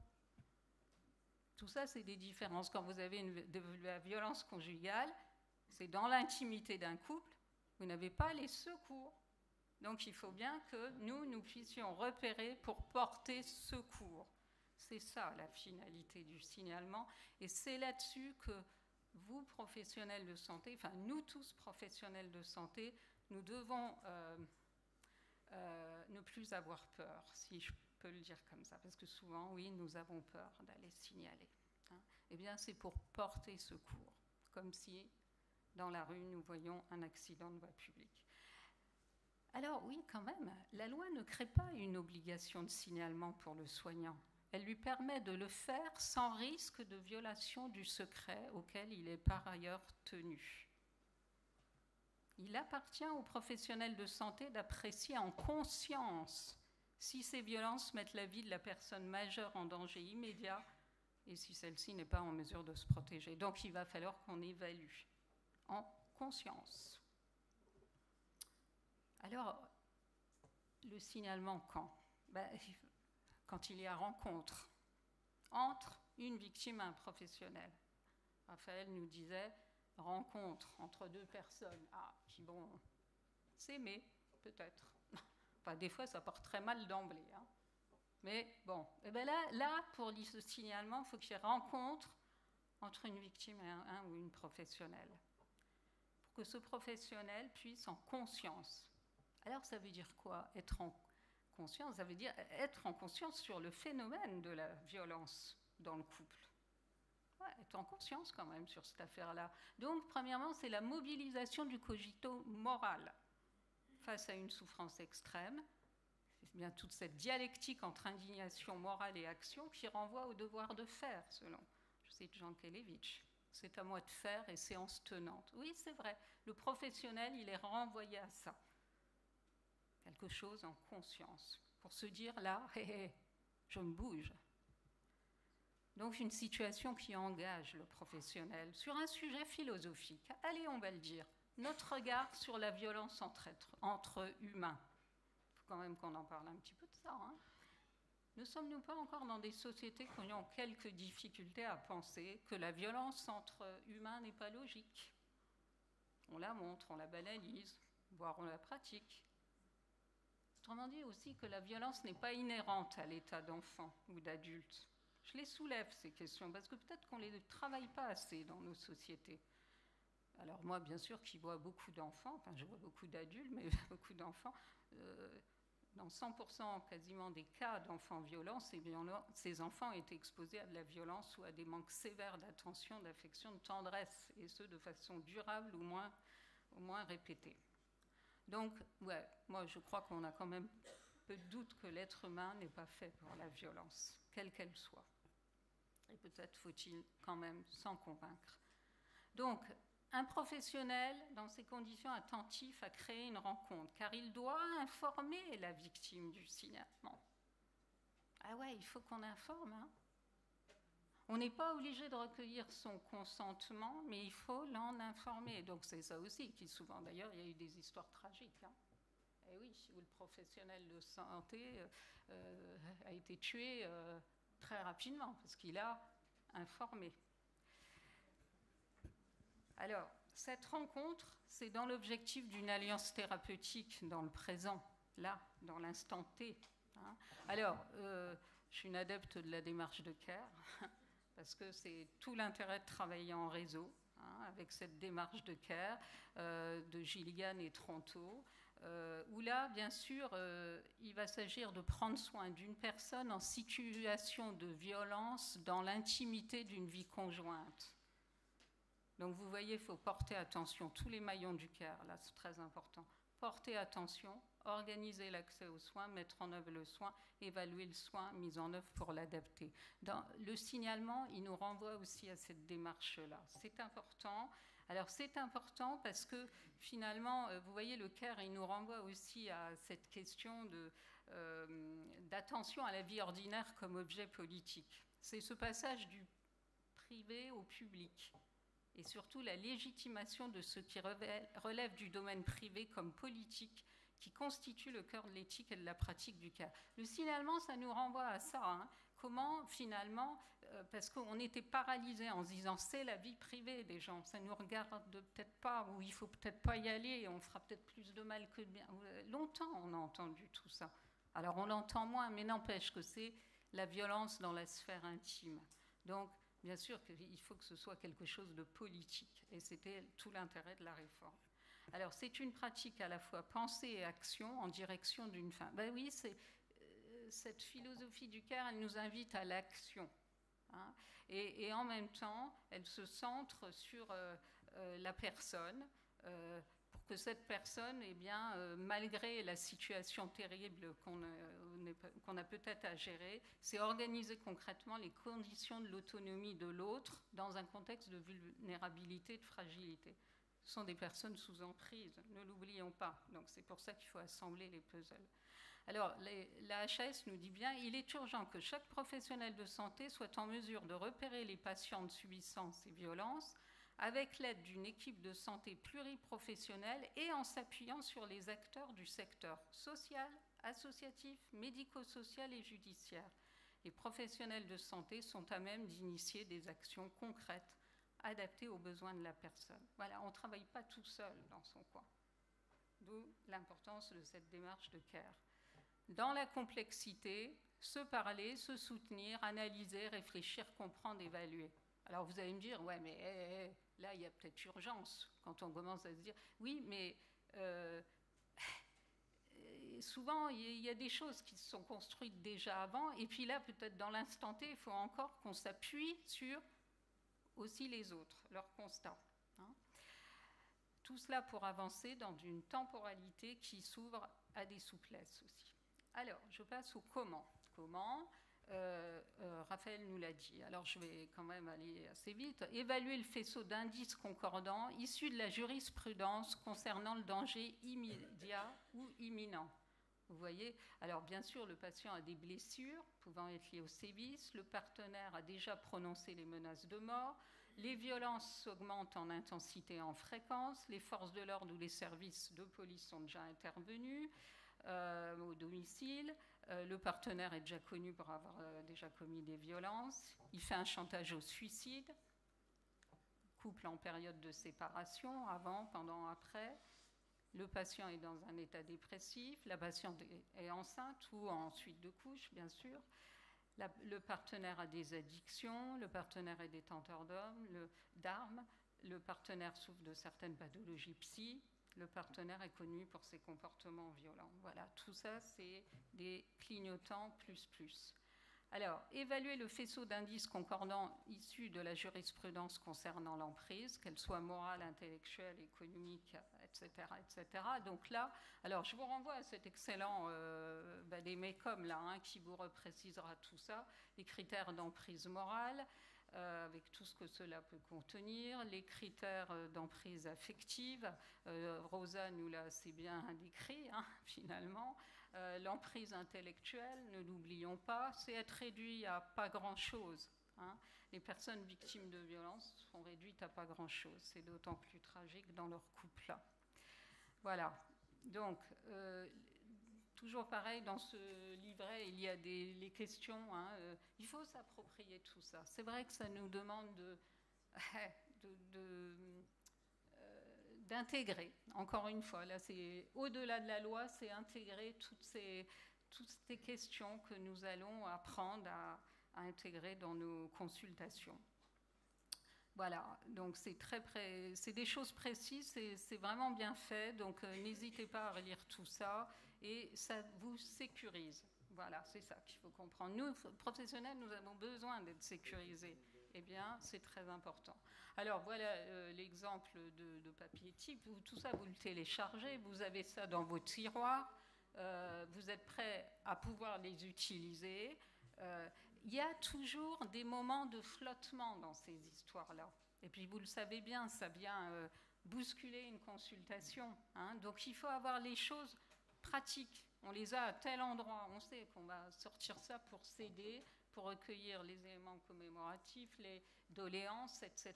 Tout ça, c'est des différences. Quand vous avez de la violence conjugale, c'est dans l'intimité d'un couple, vous n'avez pas les secours. Donc il faut bien que nous puissions repérer pour porter secours. C'est ça la finalité du signalement. Et c'est là-dessus que vous, professionnels de santé, enfin nous tous professionnels de santé, nous devons ne plus avoir peur, si je peux le dire comme ça. Parce que souvent, oui, nous avons peur d'aller signaler. Eh bien, c'est pour porter secours. Comme si, dans la rue, nous voyions un accident de voie publique. Alors oui, quand même, la loi ne crée pas une obligation de signalement pour le soignant. Elle lui permet de le faire sans risque de violation du secret auquel il est par ailleurs tenu. Il appartient aux professionnels de santé d'apprécier en conscience si ces violences mettent la vie de la personne majeure en danger immédiat et si celle-ci n'est pas en mesure de se protéger. Donc il va falloir qu'on évalue en conscience. Alors, le signalement quand? Quand il y a rencontre entre une victime et un professionnel. Raphaël nous disait rencontre entre deux personnes qui vont s'aimer, peut-être. Enfin, des fois, ça part très mal d'emblée. Mais bon, et bien là, pour ce signalement, il faut qu'il y ait rencontre entre une victime et un ou une professionnelle. Pour que ce professionnel puisse en conscience. Alors, ça veut dire quoi, être en conscience? Ça veut dire être en conscience sur le phénomène de la violence dans le couple. Ouais, être en conscience quand même sur cette affaire-là. Donc, premièrement, c'est la mobilisation du cogito moral face à une souffrance extrême. C'est bien toute cette dialectique entre indignation morale et action qui renvoie au devoir de faire, selon, je cite Jean Kelevitch. C'est à moi de faire et séance tenante. Oui, c'est vrai, le professionnel, il est renvoyé à ça. Quelque chose en conscience, pour se dire là, je me bouge. Donc une situation qui engage le professionnel sur un sujet philosophique. Allez, on va le dire, notre regard sur la violence entre humains. Il faut quand même qu'on en parle un petit peu de ça. Ne sommes-nous pas encore dans des sociétés qui ont quelques difficultés à penser que la violence entre humains n'est pas logique? On la montre, on la banalise, voire on la pratique. Autrement dit aussi que la violence n'est pas inhérente à l'état d'enfant ou d'adulte. Je les soulève, ces questions, parce que peut-être qu'on ne les travaille pas assez dans nos sociétés. Alors moi, bien sûr, qui vois beaucoup d'enfants, enfin je vois beaucoup d'adultes, mais beaucoup d'enfants, dans 100% quasiment des cas d'enfants violents, ces enfants étaient exposés à de la violence ou à des manques sévères d'attention, d'affection, de tendresse, et ce de façon durable ou au moins répétée. Donc, ouais, moi je crois qu'on a quand même peu de doute que l'être humain n'est pas fait pour la violence, quelle qu'elle soit. Et peut-être faut-il quand même s'en convaincre. Donc, un professionnel, dans ces conditions, attentif à créer une rencontre, car il doit informer la victime du signalement. Ah ouais, il faut qu'on informe. On n'est pas obligé de recueillir son consentement, mais il faut l'en informer. Donc c'est ça aussi qui souvent, d'ailleurs, il y a eu des histoires tragiques. Et oui, où le professionnel de santé a été tué très rapidement, parce qu'il a informé. Alors, cette rencontre, c'est dans l'objectif d'une alliance thérapeutique dans le présent, là, dans l'instant T. Alors, je suis une adepte de la démarche de CARE, parce que c'est tout l'intérêt de travailler en réseau, avec cette démarche de CARE de Gilligan et Tronto. où là, bien sûr, il va s'agir de prendre soin d'une personne en situation de violence dans l'intimité d'une vie conjointe. Donc vous voyez, il faut porter attention, tous les maillons du CARE, là c'est très important. Porter attention, organiser l'accès aux soins, mettre en œuvre le soin, évaluer le soin, mise en œuvre pour l'adapter. Dans le signalement, il nous renvoie aussi à cette démarche-là. C'est important. Alors c'est important parce que finalement, vous voyez, le CARE, il nous renvoie aussi à cette question d'attention à la vie ordinaire comme objet politique. C'est ce passage du privé au public. Et surtout la légitimation de ce qui relève du domaine privé comme politique, qui constitue le cœur de l'éthique et de la pratique du CARE. Le signalement, ça nous renvoie à ça. Hein. Comment, finalement, parce qu'on était paralysés en se disant c'est la vie privée des gens, ça ne nous regarde peut-être pas, ou il ne faut peut-être pas y aller, on fera peut-être plus de mal que de bien. Longtemps, on a entendu tout ça. Alors, on l'entend moins, mais n'empêche que c'est la violence dans la sphère intime. Donc, bien sûr qu'il faut que ce soit quelque chose de politique, et c'était tout l'intérêt de la réforme. Alors, c'est une pratique à la fois pensée et action en direction d'une fin. Ben oui, cette philosophie du CARE, elle nous invite à l'action. Hein, et en même temps, elle se centre sur la personne, pour que cette personne, eh bien, malgré la situation terrible qu'on a peut-être à gérer, c'est organiser concrètement les conditions de l'autonomie de l'autre dans un contexte de vulnérabilité, de fragilité. Ce sont des personnes sous emprise, ne l'oublions pas. Donc c'est pour ça qu'il faut assembler les puzzles. Alors la HAS nous dit bien, il est urgent que chaque professionnel de santé soit en mesure de repérer les patientes subissant ces violences avec l'aide d'une équipe de santé pluriprofessionnelle et en s'appuyant sur les acteurs du secteur social, associatif, médico-social et judiciaire. Les professionnels de santé sont à même d'initier des actions concrètes adaptées aux besoins de la personne. Voilà, on ne travaille pas tout seul dans son coin. D'où l'importance de cette démarche de CARE. Dans la complexité, se parler, se soutenir, analyser, réfléchir, comprendre, évaluer. Alors vous allez me dire, ouais, mais là, il y a peut-être urgence quand on commence à se dire, oui, mais souvent, il y a des choses qui se sont construites déjà avant, et puis là, peut-être dans l'instant T, il faut encore qu'on s'appuie sur aussi les autres, leurs constats. Hein. Tout cela pour avancer dans une temporalité qui s'ouvre à des souplesses aussi. Alors, je passe au comment. Comment Raphaël nous l'a dit. Alors, je vais quand même aller assez vite. Évaluer le faisceau d'indices concordants issus de la jurisprudence concernant le danger immédiat ou imminent. Vous voyez, alors bien sûr, le patient a des blessures pouvant être liées au sévice, le partenaire a déjà prononcé les menaces de mort, les violences augmentent en intensité et en fréquence, les forces de l'ordre ou les services de police sont déjà intervenus au domicile, le partenaire est déjà connu pour avoir déjà commis des violences, il fait un chantage au suicide, couple en période de séparation, avant, pendant, après. Le patient est dans un état dépressif, la patiente est enceinte ou en suite de couche, bien sûr. Le partenaire a des addictions, le partenaire est détenteur d'armes, le partenaire souffre de certaines pathologies psy, le partenaire est connu pour ses comportements violents. Voilà, tout ça, c'est des clignotants plus. Alors, évaluer le faisceau d'indices concordants issus de la jurisprudence concernant l'emprise, qu'elle soit morale, intellectuelle, économique, etc., etc. Donc là, alors je vous renvoie à cet excellent des MECOM là, hein, qui vous reprécisera tout ça, les critères d'emprise morale, avec tout ce que cela peut contenir, les critères d'emprise affective, Rosa nous l'a assez bien décrit, hein, finalement. L'emprise intellectuelle, ne l'oublions pas, c'est être réduit à pas grand-chose. Hein. Les personnes victimes de violences sont réduites à pas grand-chose. C'est d'autant plus tragique dans leur couple-là. Voilà. Donc, toujours pareil, dans ce livret, il y a les questions. Hein, il faut s'approprier tout ça. C'est vrai que ça nous demande d'intégrer, encore une fois, là c'est au-delà de la loi, c'est intégrer toutes ces questions que nous allons apprendre à intégrer dans nos consultations. Voilà, donc c'est des choses précises, c'est vraiment bien fait, donc n'hésitez pas à relire tout ça et ça vous sécurise. Voilà, c'est ça qu'il faut comprendre. Nous, professionnels, nous avons besoin d'être sécurisés. Eh bien, c'est très important. Alors, voilà l'exemple de papier type. Tout ça, vous le téléchargez, vous avez ça dans vos tiroirs, vous êtes prêts à pouvoir les utiliser. Il y a toujours des moments de flottement dans ces histoires-là. Et puis, vous le savez bien, ça vient bousculer une consultation. Hein. Donc, il faut avoir les choses pratiques. On les a à tel endroit. On sait qu'on va sortir ça pour s'aider, pour recueillir les éléments commémoratifs, les doléances, etc.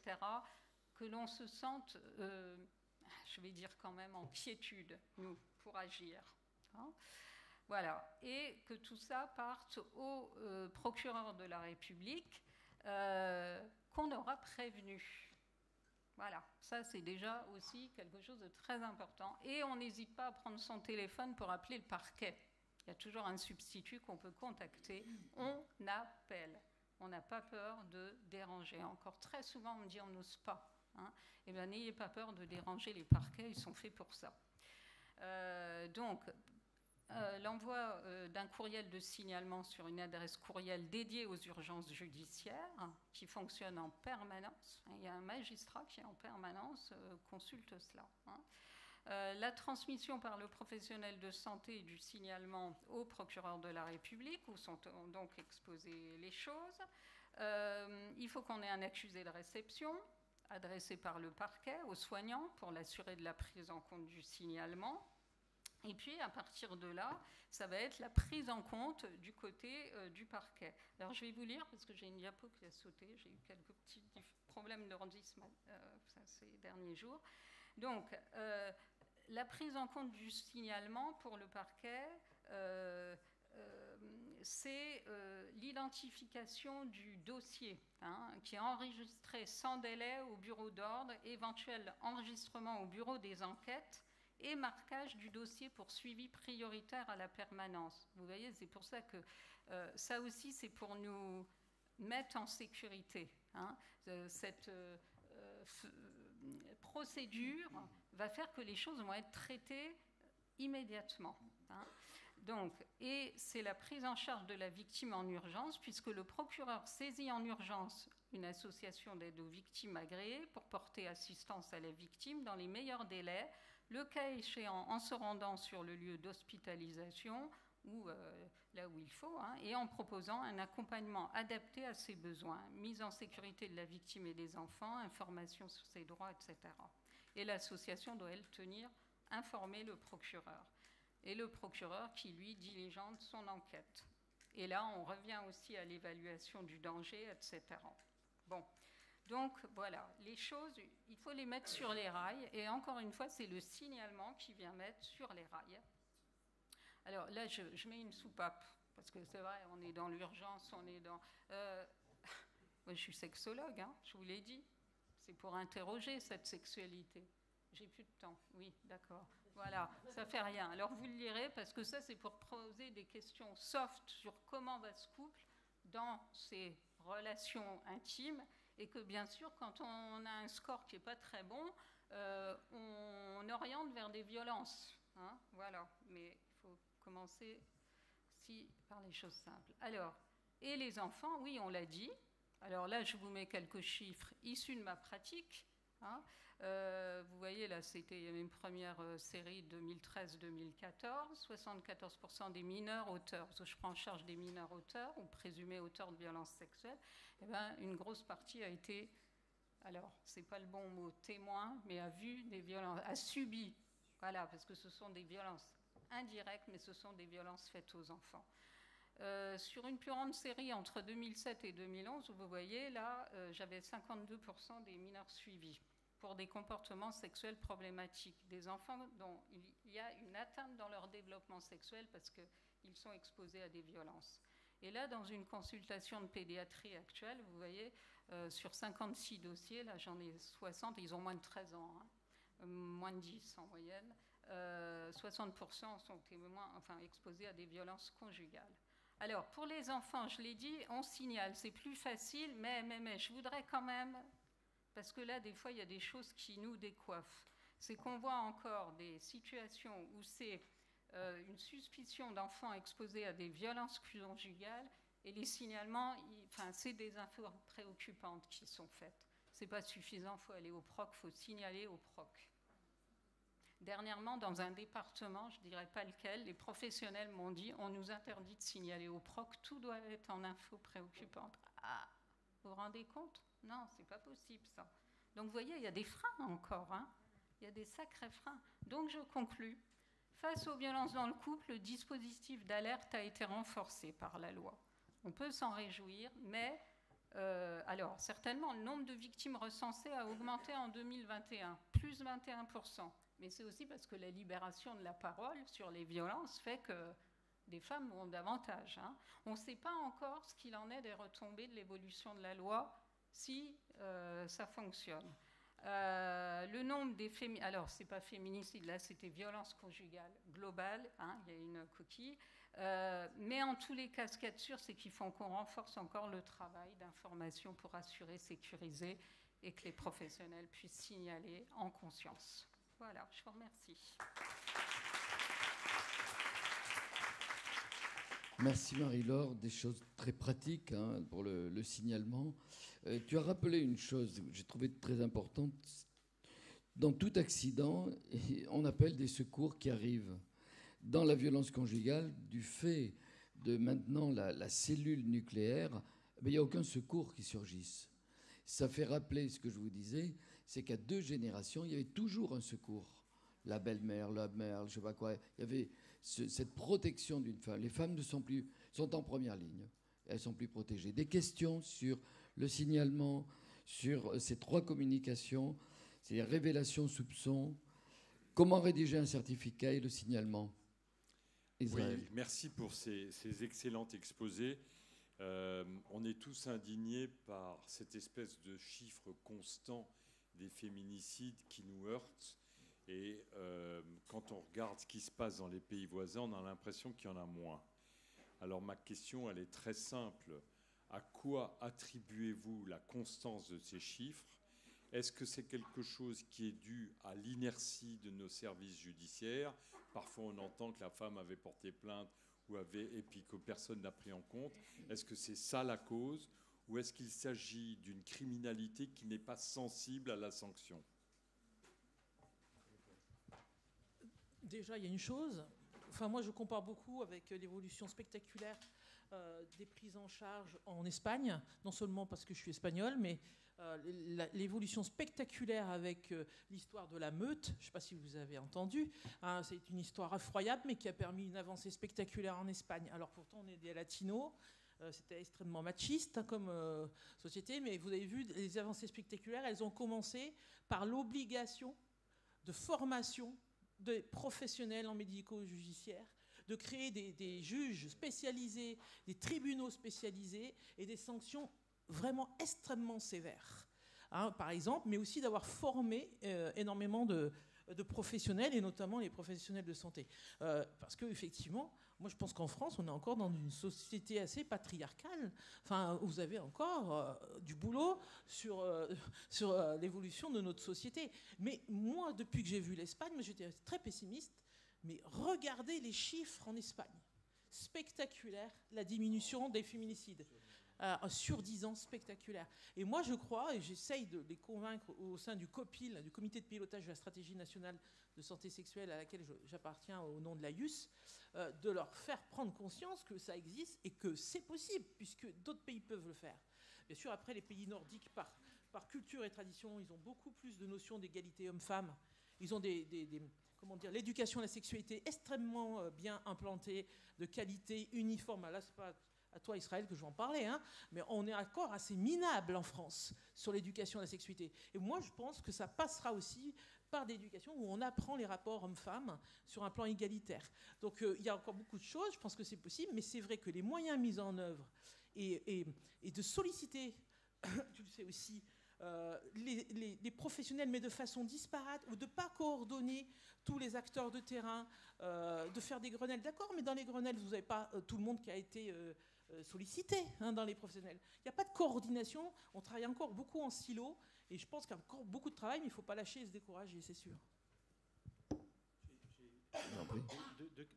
Que l'on se sente, je vais dire quand même, en quiétude, nous, pour agir. Hein. Voilà, et que tout ça parte au procureur de la République qu'on aura prévenu. Voilà, ça c'est déjà aussi quelque chose de très important. Et on n'hésite pas à prendre son téléphone pour appeler le parquet. Il y a toujours un substitut qu'on peut contacter. On appelle. On n'a pas peur de déranger. Encore très souvent, on me dit on n'ose pas. Hein. Eh bien, n'ayez pas peur de déranger les parquets, ils sont faits pour ça. Donc, l'envoi d'un courriel de signalement sur une adresse courriel dédiée aux urgences judiciaires qui fonctionne en permanence. Il y a un magistrat qui en permanence consulte cela. Hein. La transmission par le professionnel de santé du signalement au procureur de la République, où sont donc exposées les choses. Il faut qu'on ait un accusé de réception adressé par le parquet aux soignants pour l'assurer de la prise en compte du signalement. Et puis, à partir de là, ça va être la prise en compte du côté du parquet. Alors, je vais vous lire, parce que j'ai une diapo qui a sauté. J'ai eu quelques petits problèmes d'ordi ces derniers jours. Donc, la prise en compte du signalement pour le parquet, c'est l'identification du dossier qui est enregistré sans délai au bureau d'ordre, éventuel enregistrement au bureau des enquêtes, et marquage du dossier pour suivi prioritaire à la permanence. Vous voyez, c'est pour ça que ça aussi, c'est pour nous mettre en sécurité. Hein. Cette procédure va faire que les choses vont être traitées immédiatement. Hein. Donc, et c'est la prise en charge de la victime en urgence, puisque le procureur saisit en urgence une association d'aide aux victimes agréée pour porter assistance à la victime dans les meilleurs délais, le cas échéant en se rendant sur le lieu d'hospitalisation ou là où il faut, et en proposant un accompagnement adapté à ses besoins, mise en sécurité de la victime et des enfants, information sur ses droits, etc. Et l'association doit, elle, informer le procureur. Et le procureur qui, lui, diligente son enquête. Et là, on revient aussi à l'évaluation du danger, etc. Bon. Donc, voilà, les choses, il faut les mettre sur les rails. Et encore une fois, c'est le signalement qui vient mettre sur les rails. Alors là, je mets une soupape, parce que c'est vrai, on est dans l'urgence, on est dans... Moi, je suis sexologue, je vous l'ai dit. C'est pour interroger cette sexualité. J'ai plus de temps. Oui, d'accord. Voilà, ça fait rien. Alors, vous le lirez, parce que ça, c'est pour poser des questions soft sur comment va ce couple dans ses relations intimes, et que bien sûr, quand on a un score qui n'est pas très bon, on oriente vers des violences. Voilà, mais il faut commencer par les choses simples. Alors, et les enfants, oui, on l'a dit. Alors là, je vous mets quelques chiffres issus de ma pratique. Vous voyez, là, il y avait une première série 2013-2014, 74% des mineurs auteurs, parce que je prends en charge des mineurs auteurs ou présumés auteurs de violences sexuelles, eh ben, une grosse partie a été, alors, c'est pas le bon mot, témoin, mais a vu des violences, a subi, voilà, parce que ce sont des violences indirectes, mais ce sont des violences faites aux enfants. Sur une plus grande série entre 2007 et 2011, vous voyez, là, j'avais 52% des mineurs suivis pour des comportements sexuels problématiques, des enfants dont il y a une atteinte dans leur développement sexuel parce qu'ils sont exposés à des violences. Et là, dans une consultation de pédiatrie actuelle, vous voyez, sur 56 dossiers, là j'en ai 60, ils ont moins de 13 ans, moins de 10 en moyenne, 60% sont exposés à des violences conjugales. Alors, pour les enfants, je l'ai dit, on signale, c'est plus facile, mais je voudrais quand même parce que là, des fois, il y a des choses qui nous décoiffent. C'est qu'on voit encore des situations où c'est une suspicion d'enfants exposés à des violences conjugales, et les signalements, c'est des infos préoccupantes qui sont faites. C'est pas suffisant, il faut aller au PROC, il faut signaler au PROC. Dernièrement, dans un département, je ne dirais pas lequel, les professionnels m'ont dit on nous interdit de signaler au PROC, tout doit être en info préoccupante. Ah, vous vous rendez compte? Non, c'est pas possible ça. Donc vous voyez, il y a des freins encore, hein. Il y a des sacrés freins. Donc je conclus. Face aux violences dans le couple, le dispositif d'alerte a été renforcé par la loi. On peut s'en réjouir, mais alors certainement le nombre de victimes recensées a augmenté en 2021, plus 21%. Mais c'est aussi parce que la libération de la parole sur les violences fait que des femmes ont davantage. Hein. On ne sait pas encore ce qu'il en est des retombées de l'évolution de la loi, si ça fonctionne. Le nombre des féminicides, alors c'est pas féminicide, là c'était violence conjugale globale, hein, il y a une coquille. Mais en tous les cas, ce qu'il y a de sûr, c'est qu'il faut qu'on renforce encore le travail d'information pour assurer, sécuriser et que les professionnels puissent signaler en conscience. Voilà, je vous remercie.
Merci Marie-Laure, des choses très pratiques hein, pour le signalement. Tu as rappelé une chose que j'ai trouvée très importante. Dans tout accident, on appelle des secours qui arrivent. Dans la violence conjugale, du fait de maintenant la cellule nucléaire, il n'y a aucun secours qui surgisse. Ça fait rappeler ce que je vous disais, c'est qu'à 2 générations, il y avait toujours un secours. La belle-mère, la mère, je ne sais pas quoi. Il y avait cette protection d'une femme. Les femmes sont en première ligne. Elles sont plus protégées. Des questions sur le signalement, sur ces 3 communications, c'est-à-dire révélation, soupçon, comment rédiger un certificat et le signalement. Israël.
Oui, merci pour ces excellents exposés. On est tous indignés par cette espèce de chiffre constant des féminicides qui nous heurtent. Et quand on regarde ce qui se passe dans les pays voisins, on a l'impression qu'il y en a moins. Alors ma question, elle est très simple. À quoi attribuez-vous la constance de ces chiffres ? Est-ce que c'est quelque chose qui est dû à l'inertie de nos services judiciaires ? Parfois, on entend que la femme avait porté plainte et puis que personne n'a pris en compte. Est-ce que c'est ça la cause ? Ou est-ce qu'il s'agit d'une criminalité qui n'est pas sensible à la sanction ?
Déjà, il y a une chose. Enfin, moi, je compare beaucoup avec l'évolution spectaculaire des prises en charge en Espagne, non seulement parce que je suis espagnole, mais l'évolution spectaculaire avec l'histoire de la meute. Je ne sais pas si vous avez entendu. Hein, c'est une histoire effroyable, mais qui a permis une avancée spectaculaire en Espagne. Alors pourtant, on est des latinos. C'était extrêmement machiste hein, comme société, mais vous avez vu, les avancées spectaculaires, elles ont commencé par l'obligation de formation des professionnels en médico-judiciaire, de créer des juges spécialisés, des tribunaux spécialisés et des sanctions vraiment extrêmement sévères, hein, par exemple, mais aussi d'avoir formé énormément de professionnels, et notamment les professionnels de santé. Parce qu'effectivement, moi je pense qu'en France, on est encore dans une société assez patriarcale. Enfin, vous avez encore du boulot sur l'évolution de notre société. Mais moi, depuis que j'ai vu l'Espagne, j'étais très pessimiste, mais regardez les chiffres en Espagne. Spectaculaire, la diminution des féminicides. Sur 10 ans, spectaculaire. Et moi, je crois, et j'essaye de les convaincre au sein du COPIL, du Comité de pilotage de la stratégie nationale de santé sexuelle à laquelle j'appartiens au nom de l'AIUS, de leur faire prendre conscience que ça existe et que c'est possible, puisque d'autres pays peuvent le faire. Bien sûr, après, les pays nordiques, par culture et tradition, ils ont beaucoup plus de notions d'égalité homme-femme. Ils ont l'éducation à la sexualité extrêmement bien implantée, de qualité, uniforme. Là, c'est pas à toi, Israël, que je vais en parler, hein, mais on est encore assez minable en France sur l'éducation à la sexualité. Et moi, je pense que ça passera aussi par des éducations où on apprend les rapports hommes-femmes sur un plan égalitaire. Donc, il y a encore beaucoup de choses, je pense que c'est possible, mais c'est vrai que les moyens mis en œuvre et de solliciter, tu le sais aussi, les professionnels, mais de façon disparate, ou de ne pas coordonner tous les acteurs de terrain, de faire des Grenelles, d'accord, mais dans les Grenelles, vous n'avez pas tout le monde qui a été sollicité dans les professionnels. Il n'y a pas de coordination, on travaille encore beaucoup en silo, et je pense qu'il y a encore beaucoup de travail, mais il ne faut pas lâcher et se décourager, c'est sûr.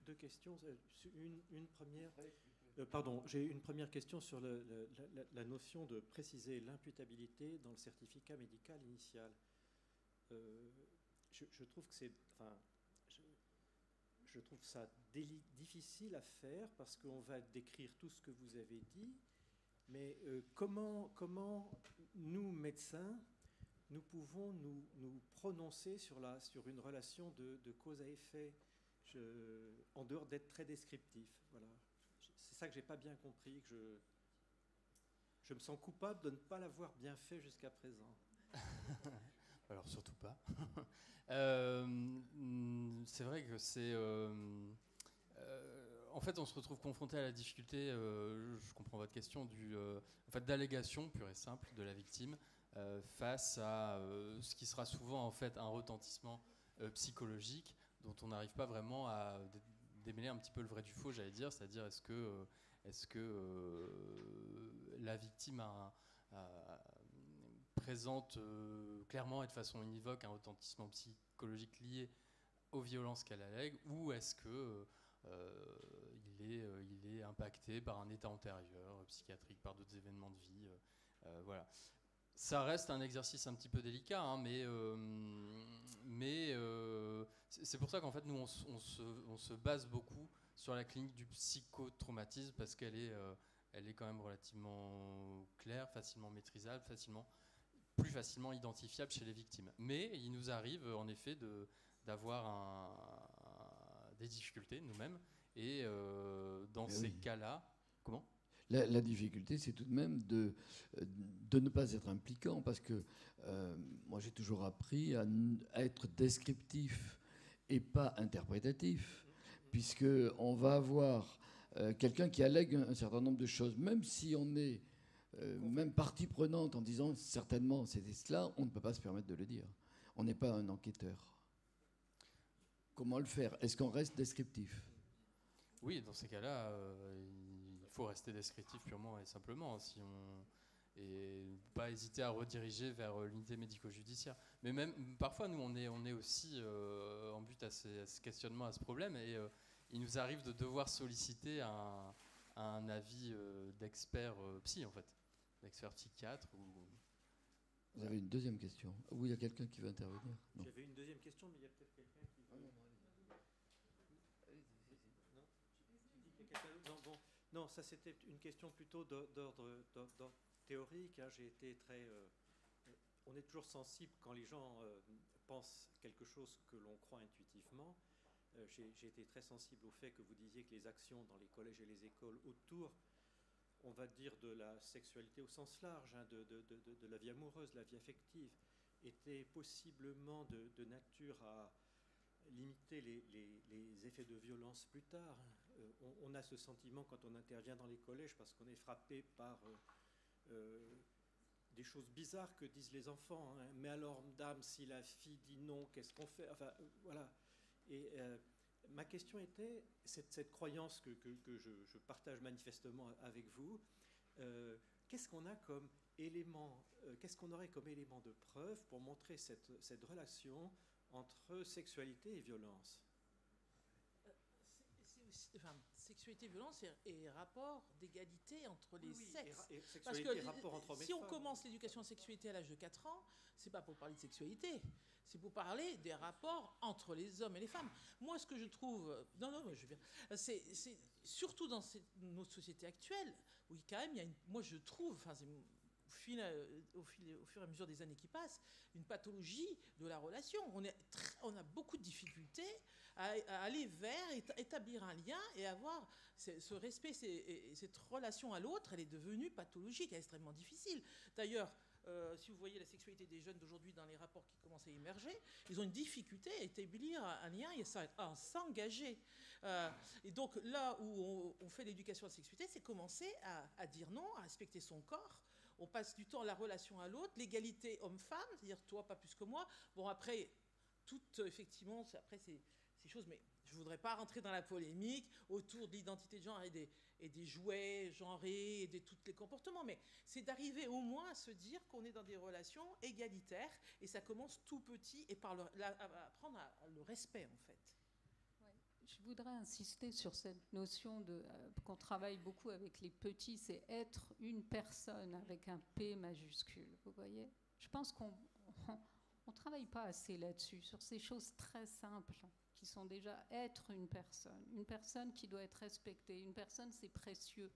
Deux questions. Une première. J'ai une première question sur la notion de préciser l'imputabilité dans le certificat médical initial. Je trouve que je trouve ça difficile à faire parce qu'on va décrire tout ce que vous avez dit, mais comment nous, médecins, nous pouvons nous prononcer sur une relation de cause à effet en dehors d'être très descriptif. Voilà. C'est ça que j'ai pas bien compris, que je me sens coupable de ne pas l'avoir bien fait jusqu'à présent.
Alors surtout pas. C'est vrai que c'est... en fait, on se retrouve confronté à la difficulté, je comprends votre question, d'allégation pure et simple de la victime face à ce qui sera souvent en fait un retentissement psychologique dont on n'arrive pas vraiment à démêler un petit peu le vrai du faux, j'allais dire, c'est-à-dire est-ce que la victime présente clairement et de façon univoque un retentissement psychologique lié aux violences qu'elle allègue, ou est-ce que il est impacté par un état antérieur, psychiatrique, par d'autres événements de vie, voilà. Ça reste un exercice un petit peu délicat, hein, mais c'est pour ça qu'en fait, nous, on se base beaucoup sur la clinique du psychotraumatisme parce qu'elle est quand même relativement claire, facilement maîtrisable, plus facilement identifiable chez les victimes. Mais il nous arrive, en effet, d'avoir des difficultés nous-mêmes. Et dans ces cas-là... Comment ?
La difficulté, c'est tout de même de ne pas être impliquant, parce que moi, j'ai toujours appris à être descriptif et pas interprétatif, puisqu'on va avoir quelqu'un qui allègue un certain nombre de choses, même si on est même partie prenante en disant certainement c'était cela, on ne peut pas se permettre de le dire. On n'est pas un enquêteur. Comment le faire ? Est-ce qu'on reste descriptif ?
Oui, dans ces cas-là, il faut rester descriptif purement et simplement, et pas hésiter à rediriger vers l'unité médico-judiciaire. Mais même parfois, nous, on est aussi en but à ce questionnement, à ce problème, et il nous arrive de devoir solliciter un avis d'expert psy, en fait, d'expert psychiatre.
Vous avez une deuxième question ? Ou il y a quelqu'un qui veut intervenir ? Non.
J'avais une deuxième question, mais il y a peut-être quelqu'un qui veut... Non, ça c'était une question plutôt d'ordre théorique. Hein. J'ai été très... on est toujours sensible quand les gens pensent quelque chose que l'on croit intuitivement. J'ai été très sensible au fait que vous disiez que les actions dans les collèges et les écoles autour, on va dire, de la sexualité au sens large, hein, de la vie amoureuse, la vie affective, étaient possiblement de nature à limiter les effets de violence plus tard. On a ce sentiment quand on intervient dans les collèges parce qu'on est frappé par des choses bizarres que disent les enfants. Hein. Mais alors, dame, si la fille dit non, qu'est-ce qu'on fait ? Enfin, voilà. Et ma question était, cette croyance que je partage manifestement avec vous, qu'est-ce qu'on a comme élément, qu'est-ce qu'on aurait comme élément de preuve pour montrer cette relation entre sexualité et violence ?
Sexualité, violence et rapport d'égalité entre les sexes.
Et
parce
que
rapport entre si on commence l'éducation à la sexualité à l'âge de 4 ans, c'est pas pour parler de sexualité, c'est pour parler des rapports entre les hommes et les femmes. Moi, ce que je trouve... c'est surtout dans notre société actuelle, où quand même, il y a moi je trouve... au fur et à mesure des années qui passent, une pathologie de la relation. On a beaucoup de difficultés à aller vers, établir un lien et avoir ce respect, cette relation à l'autre, elle est devenue pathologique, elle est extrêmement difficile. D'ailleurs, si vous voyez la sexualité des jeunes d'aujourd'hui dans les rapports qui commencent à émerger, ils ont une difficulté à établir un lien et à s'engager. Et donc là où on fait l'éducation à la sexualité, c'est commencer à dire non, à respecter son corps. On passe du temps à la relation à l'autre, l'égalité homme-femme, c'est-à-dire toi pas plus que moi. Bon, après, effectivement, après ces choses, mais je ne voudrais pas rentrer dans la polémique autour de l'identité de genre et des jouets genrés et de tous les comportements, mais c'est d'arriver au moins à se dire qu'on est dans des relations égalitaires, et ça commence tout petit, et par apprendre le respect, en fait.
Je voudrais insister sur cette notion qu'on travaille beaucoup avec les petits, c'est être une personne avec un P majuscule, vous voyez. Je pense qu'on ne travaille pas assez là-dessus, sur ces choses très simples qui sont déjà être une personne qui doit être respectée. Une personne, c'est précieux.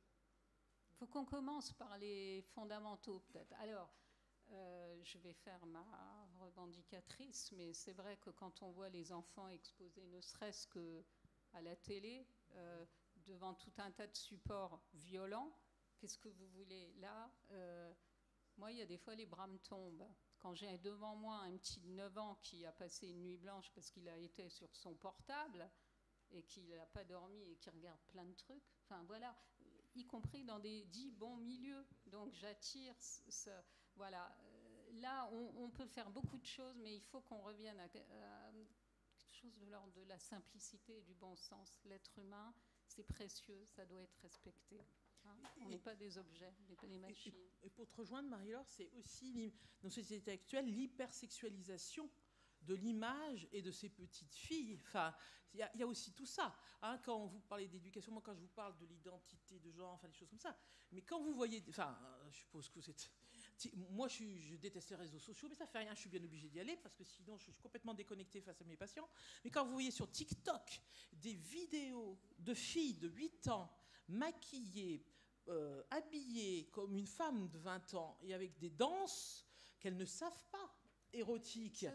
Il faut qu'on commence par les fondamentaux, peut-être. Alors, je vais faire ma revendicatrice, mais c'est vrai que quand on voit les enfants exposés, ne serait-ce qu'à la télé, devant tout un tas de supports violents, qu'est-ce que vous voulez là moi, il y a des fois, les bras me tombent. Quand j'ai devant moi un petit de 9 ans qui a passé une nuit blanche parce qu'il a été sur son portable et qu'il n'a pas dormi et qui regarde plein de trucs, enfin voilà, y compris dans des dits bons milieux. Donc j'attire voilà. Là, on peut faire beaucoup de choses, mais il faut qu'on revienne à quelque chose de l'ordre de la simplicité et du bon sens. L'être humain, c'est précieux, ça doit être respecté. On n'est pas des objets, on n'est pas des machines.
Et pour te rejoindre, Marie-Laure, c'est aussi, dans notre société actuelle, l'hypersexualisation de l'image et de ces petites filles. Enfin, il y a aussi tout ça. Hein, quand vous parlez d'éducation, moi, quand je vous parle de l'identité de genre, enfin, des choses comme ça. Mais quand vous voyez... Enfin, je suppose que c'est... Moi, je déteste les réseaux sociaux, mais ça fait rien, je suis bien obligée d'y aller, parce que sinon, je suis complètement déconnectée face à mes patients. Mais quand vous voyez sur TikTok des vidéos de filles de 8 ans maquillées, habillées comme une femme de 20 ans et avec des danses qu'elles ne savent pas érotiques.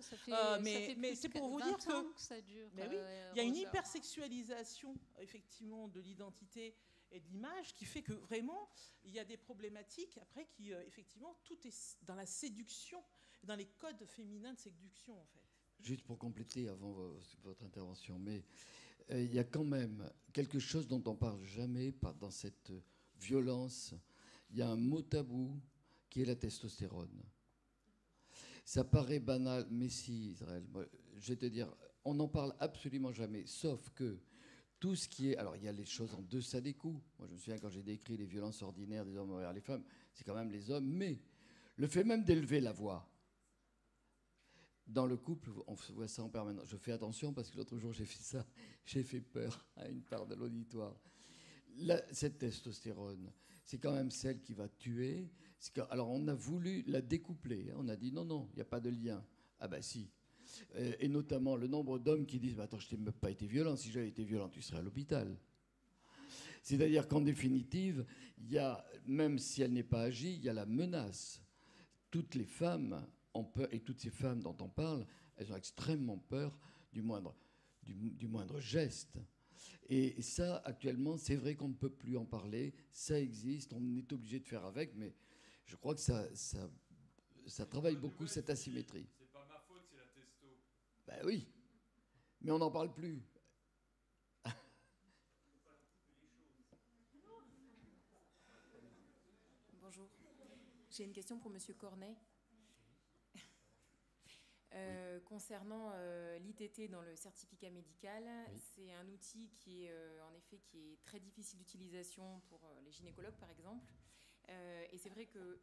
Mais c'est pour vous dire que
ça dure.
Mais oui, il y a une hypersexualisation effectivement de l'identité et de l'image qui fait que vraiment il y a des problématiques après qui effectivement tout est dans la séduction, dans les codes féminins de séduction en fait.
Juste pour compléter avant votre intervention, mais il y a quand même quelque chose dont on ne parle jamais dans cette violence. Il y a un mot tabou qui est la testostérone. Ça paraît banal, mais si, Israël, je vais te dire, on n'en parle absolument jamais, sauf que tout ce qui est... Alors, il y a les choses en deçà des coups. Moi, je me souviens quand j'ai décrit les violences ordinaires des hommes envers les femmes, c'est quand même les hommes, mais le fait même d'élever la voix, dans le couple, on voit ça en permanence. Je fais attention parce que l'autre jour, j'ai fait ça, j'ai fait peur à une part de l'auditoire. Cette testostérone, c'est quand même celle qui va tuer. Alors, on a voulu la découpler. On a dit non, il n'y a pas de lien. Ah ben si. Et notamment le nombre d'hommes qui disent attends, je n'ai même pas été violent. Si j'avais été violent, tu serais à l'hôpital. C'est-à-dire qu'en définitive, il y a, même si elle n'est pas agie, il y a la menace. Toutes les femmes ont peur, et toutes ces femmes dont on parle, elles ont extrêmement peur du moindre geste. Et ça, actuellement, c'est vrai qu'on ne peut plus en parler. Ça existe, on est obligé de faire avec, mais je crois que ça travaille beaucoup cette asymétrie.
C'est pas ma faute, c'est la testo.
Ben oui, mais on n'en parle plus.
Bonjour. J'ai une question pour Monsieur Cornet. Concernant l'ITT dans le certificat médical, oui. C'est un outil qui est en effet qui est très difficile d'utilisation pour les gynécologues par exemple, et c'est vrai que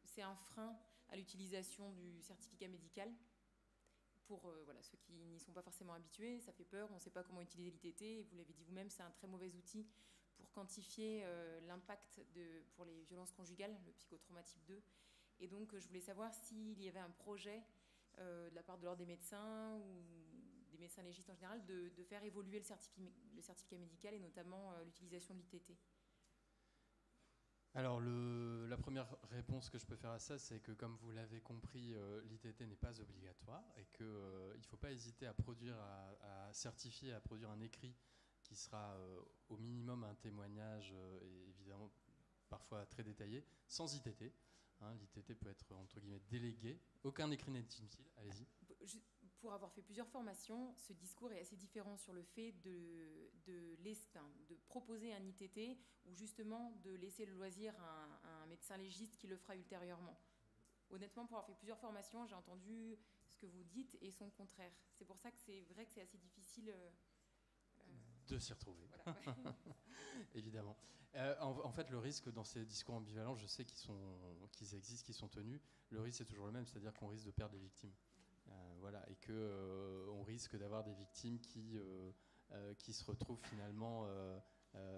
c'est un frein à l'utilisation du certificat médical pour voilà, ceux qui n'y sont pas forcément habitués. Ça fait peur, on ne sait pas comment utiliser l'ITT, et vous l'avez dit vous-même, c'est un très mauvais outil pour quantifier l'impact pour les violences conjugales, le psychotraumatype 2, et donc je voulais savoir s'il y avait un projet de la part de l'ordre des médecins ou des médecins légistes en général, de faire évoluer le certificat médical et notamment l'utilisation de l'ITT.
Alors, la première réponse que je peux faire à ça, c'est que comme vous l'avez compris, l'ITT n'est pas obligatoire et qu'il ne faut pas hésiter à produire, à certifier, à produire un écrit qui sera au minimum un témoignage et évidemment parfois très détaillé, sans ITT. L'ITT peut être, entre guillemets, délégué. Aucun écrit n'est inutile. Allez-y.
Pour avoir fait plusieurs formations, ce discours est assez différent sur le fait de proposer un ITT ou justement de laisser le loisir à un médecin légiste qui le fera ultérieurement. Honnêtement, pour avoir fait plusieurs formations, j'ai entendu ce que vous dites et son contraire. C'est pour ça que c'est vrai que c'est assez difficile
de s'y retrouver.
Voilà.
Évidemment. En fait, le risque dans ces discours ambivalents, je sais qu'ils existent, qu'ils sont tenus, le risque est toujours le même, c'est-à-dire qu'on risque de perdre des victimes. Voilà, et qu'on risque d'avoir des victimes qui se retrouvent finalement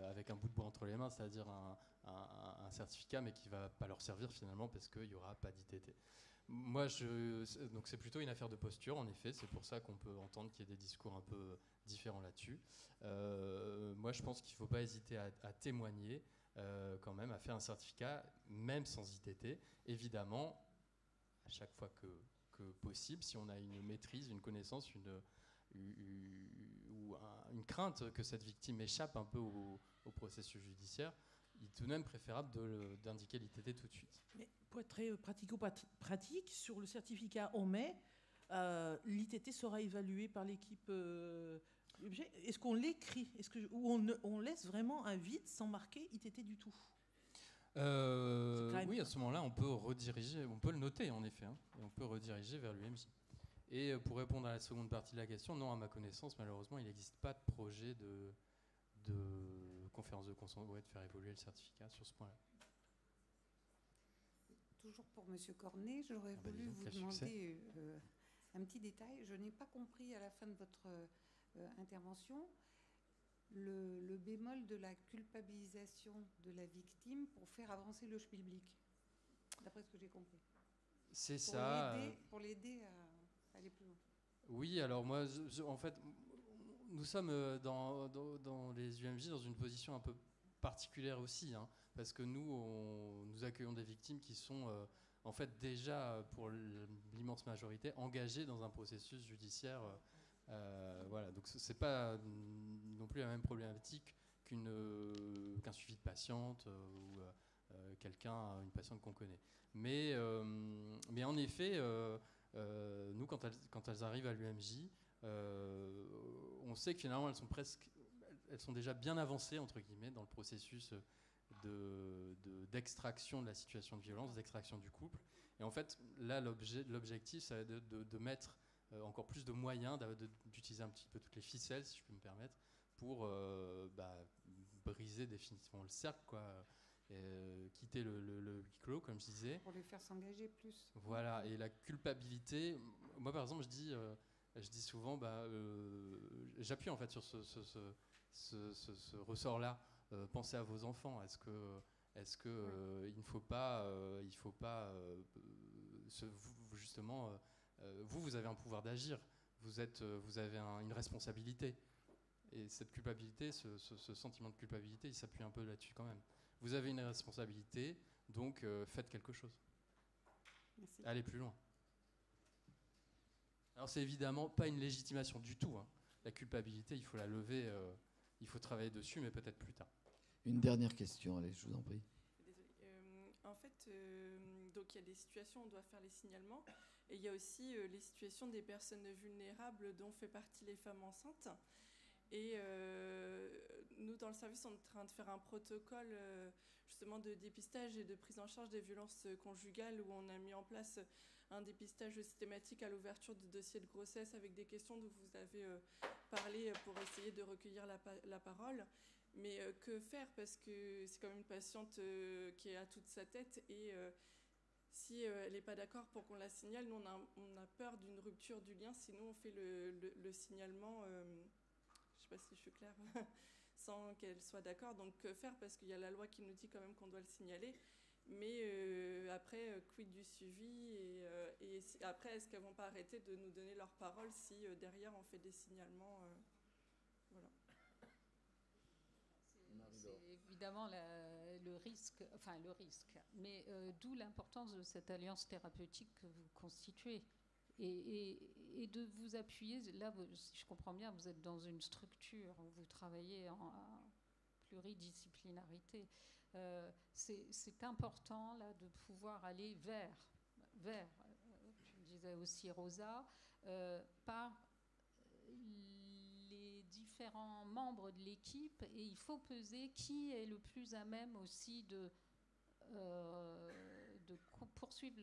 avec un bout de bois entre les mains, c'est-à-dire un certificat, mais qui ne va pas leur servir finalement parce qu'il n'y aura pas d'ITT. Moi, donc c'est plutôt une affaire de posture, en effet. C'est pour ça qu'on peut entendre qu'il y ait des discours un peu différents là-dessus. Moi, je pense qu'il ne faut pas hésiter à témoigner, quand même, à faire un certificat, même sans ITT. Évidemment, à chaque fois que possible, si on a une maîtrise, une connaissance, ou une crainte que cette victime échappe un peu au processus judiciaire, il est tout de même préférable d'indiquer l'ITT tout de suite.
Mais pour être très pratico-pratique, sur le certificat on met, l'ITT sera évalué par l'équipe objet. Est-ce qu'on l'écrit? Ou on laisse vraiment un vide sans marquer ITT du tout?
Oui, à ce moment-là, on peut rediriger, on peut le noter en effet, hein, et on peut rediriger vers l'UMJ. Et pour répondre à la seconde partie de la question, non, à ma connaissance, malheureusement, il n'existe pas de projet de conférence de consentement, de faire évoluer le certificat sur ce point-là.
Toujours pour M. Cornet, j'aurais voulu vous demander un petit détail. Je n'ai pas compris à la fin de votre intervention le bémol de la culpabilisation de la victime pour faire avancer le schmilblick, d'après ce que j'ai compris.
C'est ça.
Pour l'aider à aller plus loin.
Oui, alors moi, en fait, nous sommes dans les UMJ dans une position un peu particulière aussi, hein, parce que nous accueillons des victimes qui sont en fait déjà, pour l'immense majorité, engagées dans un processus judiciaire. Voilà, donc c'est pas non plus la même problématique qu'un suivi de patiente ou une patiente qu'on connaît. Mais en effet, nous, quand elles arrivent à l'UMJ, on sait que finalement elles sont déjà bien avancées entre guillemets dans le processus d'extraction de la situation de violence, d'extraction du couple. Et en fait, là, l'objectif, c'est de mettre encore plus de moyens, d'utiliser un petit peu toutes les ficelles, si je peux me permettre, pour briser définitivement le cercle, quoi. Quitter le huis clos, comme je disais.
Pour les faire s'engager plus.
Voilà, et la culpabilité, moi par exemple, je dis souvent, j'appuie en fait sur ce ressort-là. Pensez à vos enfants. Est-ce que il ne faut pas, justement, vous avez un pouvoir d'agir. Vous avez une responsabilité. Et cette culpabilité, ce sentiment de culpabilité, il s'appuie un peu là-dessus quand même. Vous avez une responsabilité, donc faites quelque chose.
Merci.
Allez plus loin. Alors c'est évidemment pas une légitimation du tout, hein. La culpabilité, il faut la lever, il faut travailler dessus, mais peut-être plus tard.
Une dernière question, allez, je vous en prie.
Désolée. En fait, donc il y a des situations où on doit faire les signalements, et il y a aussi les situations des personnes vulnérables dont fait partie les femmes enceintes. Et nous, dans le service, on est en train de faire un protocole justement de dépistage et de prise en charge des violences conjugales, où on a mis en place un dépistage systématique à l'ouverture du dossier de grossesse avec des questions dont vous avez parlé pour essayer de recueillir la parole. Mais que faire, parce que c'est quand même une patiente qui a toute sa tête, et si elle n'est pas d'accord pour qu'on la signale, nous on a peur d'une rupture du lien, sinon on fait le signalement, je ne sais pas si je suis claire, sans qu'elle soit d'accord. Donc que faire, parce qu'il y a la loi qui nous dit quand même qu'on doit le signaler, mais après, quid du suivi, et après, est-ce qu'elles ne vont pas arrêter de nous donner leur parole si derrière on fait des signalements voilà.
C'est évidemment le risque, mais d'où l'importance de cette alliance thérapeutique que vous constituez et de vous appuyer. Là, si je comprends bien, vous êtes dans une structure où vous travaillez en pluridisciplinarité. C'est important là de pouvoir aller vers tu disais aussi Rosa, par les différents membres de l'équipe, et il faut peser qui est le plus à même aussi de poursuivre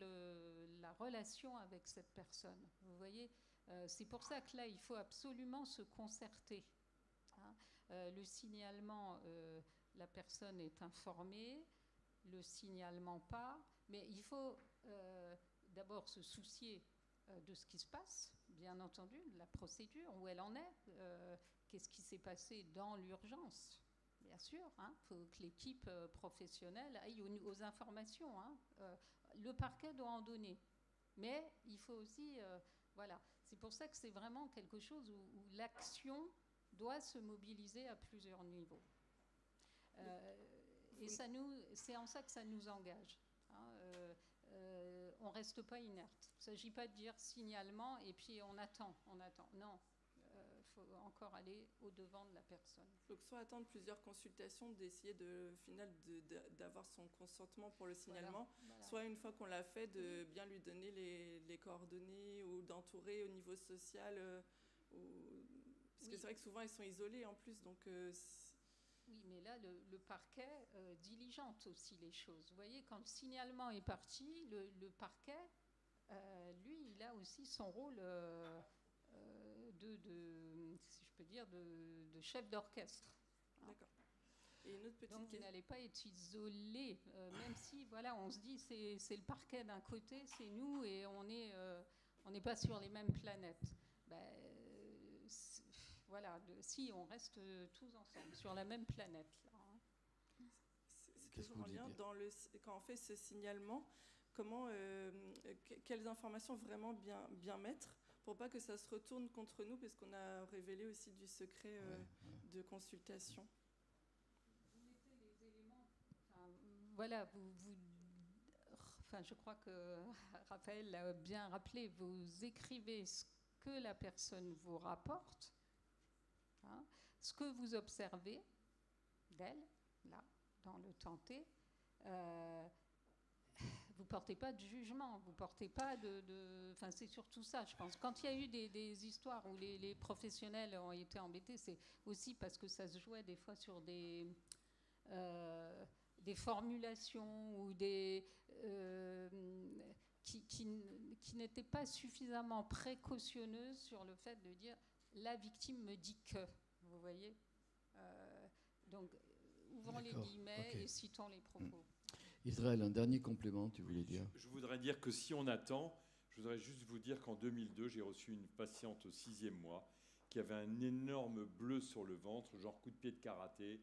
la relation avec cette personne. Vous voyez, c'est pour ça que là, il faut absolument se concerter. Hein. Le signalement, la personne est informée, le signalement pas, mais il faut d'abord se soucier de ce qui se passe, bien entendu, de la procédure, où elle en est, qu'est-ce qui s'est passé dans l'urgence. Bien sûr, il faut que l'équipe professionnelle aille aux informations. Le parquet doit en donner. Mais il faut aussi... voilà. C'est pour ça que c'est vraiment quelque chose où l'action doit se mobiliser à plusieurs niveaux. Et c'est en ça que ça nous engage. On ne reste pas inerte. Il ne s'agit pas de dire signalement et puis on attend. Non. Faut encore aller au-devant de la personne.
Donc soit attendre plusieurs consultations, d'essayer d'avoir son consentement pour le signalement, voilà. Soit une fois qu'on l'a fait, de bien lui donner les coordonnées ou d'entourer au niveau social. Parce que c'est vrai que souvent ils sont isolés en plus. Donc,
oui, mais là, le parquet diligente aussi les choses. Vous voyez, quand le signalement est parti, le parquet, lui, il a aussi son rôle... si je peux dire, de chef d'orchestre.
D'accord. Et une autre petite
Donc, il n'allait pas être isolé, même si, voilà, on se dit, c'est le parquet d'un côté, c'est nous, et on n'est pas sur les mêmes planètes. Voilà, si, on reste tous ensemble, sur la même planète. Là,
C'est toujours en lien, quand on fait ce signalement, quelles informations vraiment bien mettre pour pas que ça se retourne contre nous, parce qu'on a révélé aussi du secret de consultation.
Vous mettez les éléments, voilà, je crois que Raphaël l'a bien rappelé, vous écrivez ce que la personne vous rapporte, ce que vous observez d'elle, là, dans le tenté. Vous ne portez pas de jugement, vous ne portez pas Enfin, c'est surtout ça, je pense. Quand il y a eu des histoires où les professionnels ont été embêtés, c'est aussi parce que ça se jouait des fois sur des formulations ou qui n'étaient pas suffisamment précautionneuses sur le fait de dire « la victime me dit que ». Vous voyez donc, ouvrons les guillemets et citons les propos.
Israël, un dernier complément, tu voulais dire ?
Je voudrais dire que si on attend, je voudrais juste vous dire qu'en 2002, j'ai reçu une patiente au 6e mois qui avait un énorme bleu sur le ventre, genre coup de pied de karaté.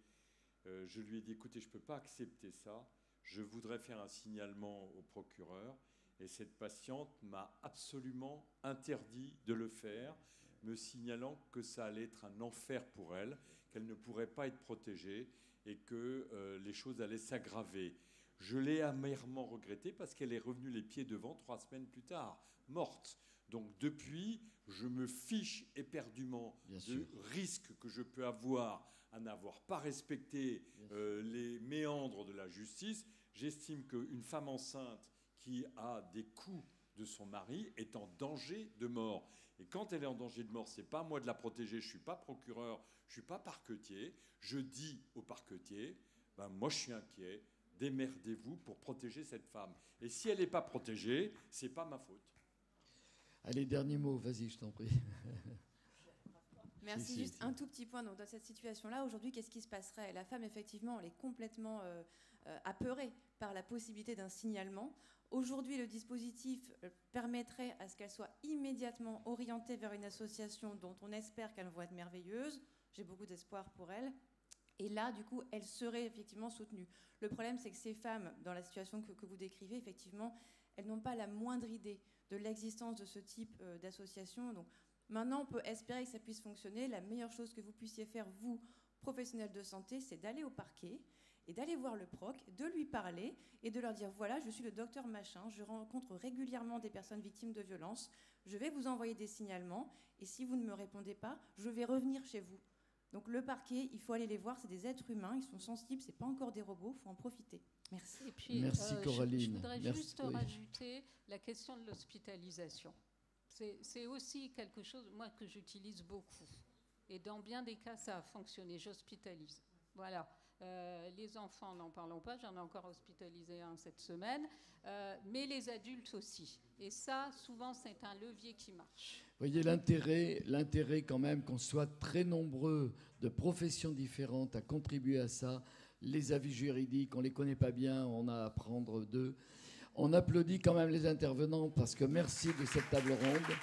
Je lui ai dit, écoutez, je ne peux pas accepter ça. Je voudrais faire un signalement au procureur. Et cette patiente m'a absolument interdit de le faire, me signalant que ça allait être un enfer pour elle, qu'elle ne pourrait pas être protégée et que les choses allaient s'aggraver. Je l'ai amèrement regretté parce qu'elle est revenue les pieds devant 3 semaines plus tard, morte. Donc depuis, je me fiche éperdument du risque que je peux avoir à n'avoir pas respecté les méandres de la justice. J'estime qu'une femme enceinte qui a des coups de son mari est en danger de mort. Et quand elle est en danger de mort, ce n'est pas à moi de la protéger, je ne suis pas procureur, je ne suis pas parquetier. Je dis au parquetier, moi je suis inquiet, démerdez-vous pour protéger cette femme. Et si elle n'est pas protégée, ce n'est pas ma faute.
Allez, dernier mot, vas-y, je t'en prie.
Merci, juste un tout petit point. Donc, dans cette situation-là, aujourd'hui, qu'est-ce qui se passerait ? La femme, effectivement, elle est complètement apeurée par la possibilité d'un signalement. Aujourd'hui, le dispositif permettrait à ce qu'elle soit immédiatement orientée vers une association dont on espère qu'elle va être merveilleuse. J'ai beaucoup d'espoir pour elle. Et là, du coup, elle serait effectivement soutenue. Le problème, c'est que ces femmes, dans la situation que vous décrivez, effectivement, elles n'ont pas la moindre idée de l'existence de ce type d'association. Donc, maintenant, on peut espérer que ça puisse fonctionner. La meilleure chose que vous puissiez faire, vous, professionnels de santé, c'est d'aller au parquet et d'aller voir le proc, de lui parler et de leur dire, voilà, je suis le docteur machin, je rencontre régulièrement des personnes victimes de violences, je vais vous envoyer des signalements et si vous ne me répondez pas, je vais revenir chez vous. Donc le parquet, il faut aller les voir, c'est des êtres humains, ils sont sensibles, c'est pas encore des robots, il faut en profiter. Merci.
Et puis,
merci Coraline.
Je voudrais juste rajouter la question de l'hospitalisation. C'est aussi quelque chose, moi, que j'utilise beaucoup. Et dans bien des cas, ça a fonctionné, j'hospitalise. Voilà. Les enfants, n'en parlons pas, j'en ai encore hospitalisé un cette semaine, mais les adultes aussi. Et ça, souvent, c'est un levier qui marche.
Vous voyez l'intérêt quand même qu'on soit très nombreux de professions différentes à contribuer à ça. Les avis juridiques, on ne les connaît pas bien, on a à apprendre d'eux. On applaudit quand même les intervenants parce que merci de cette table ronde.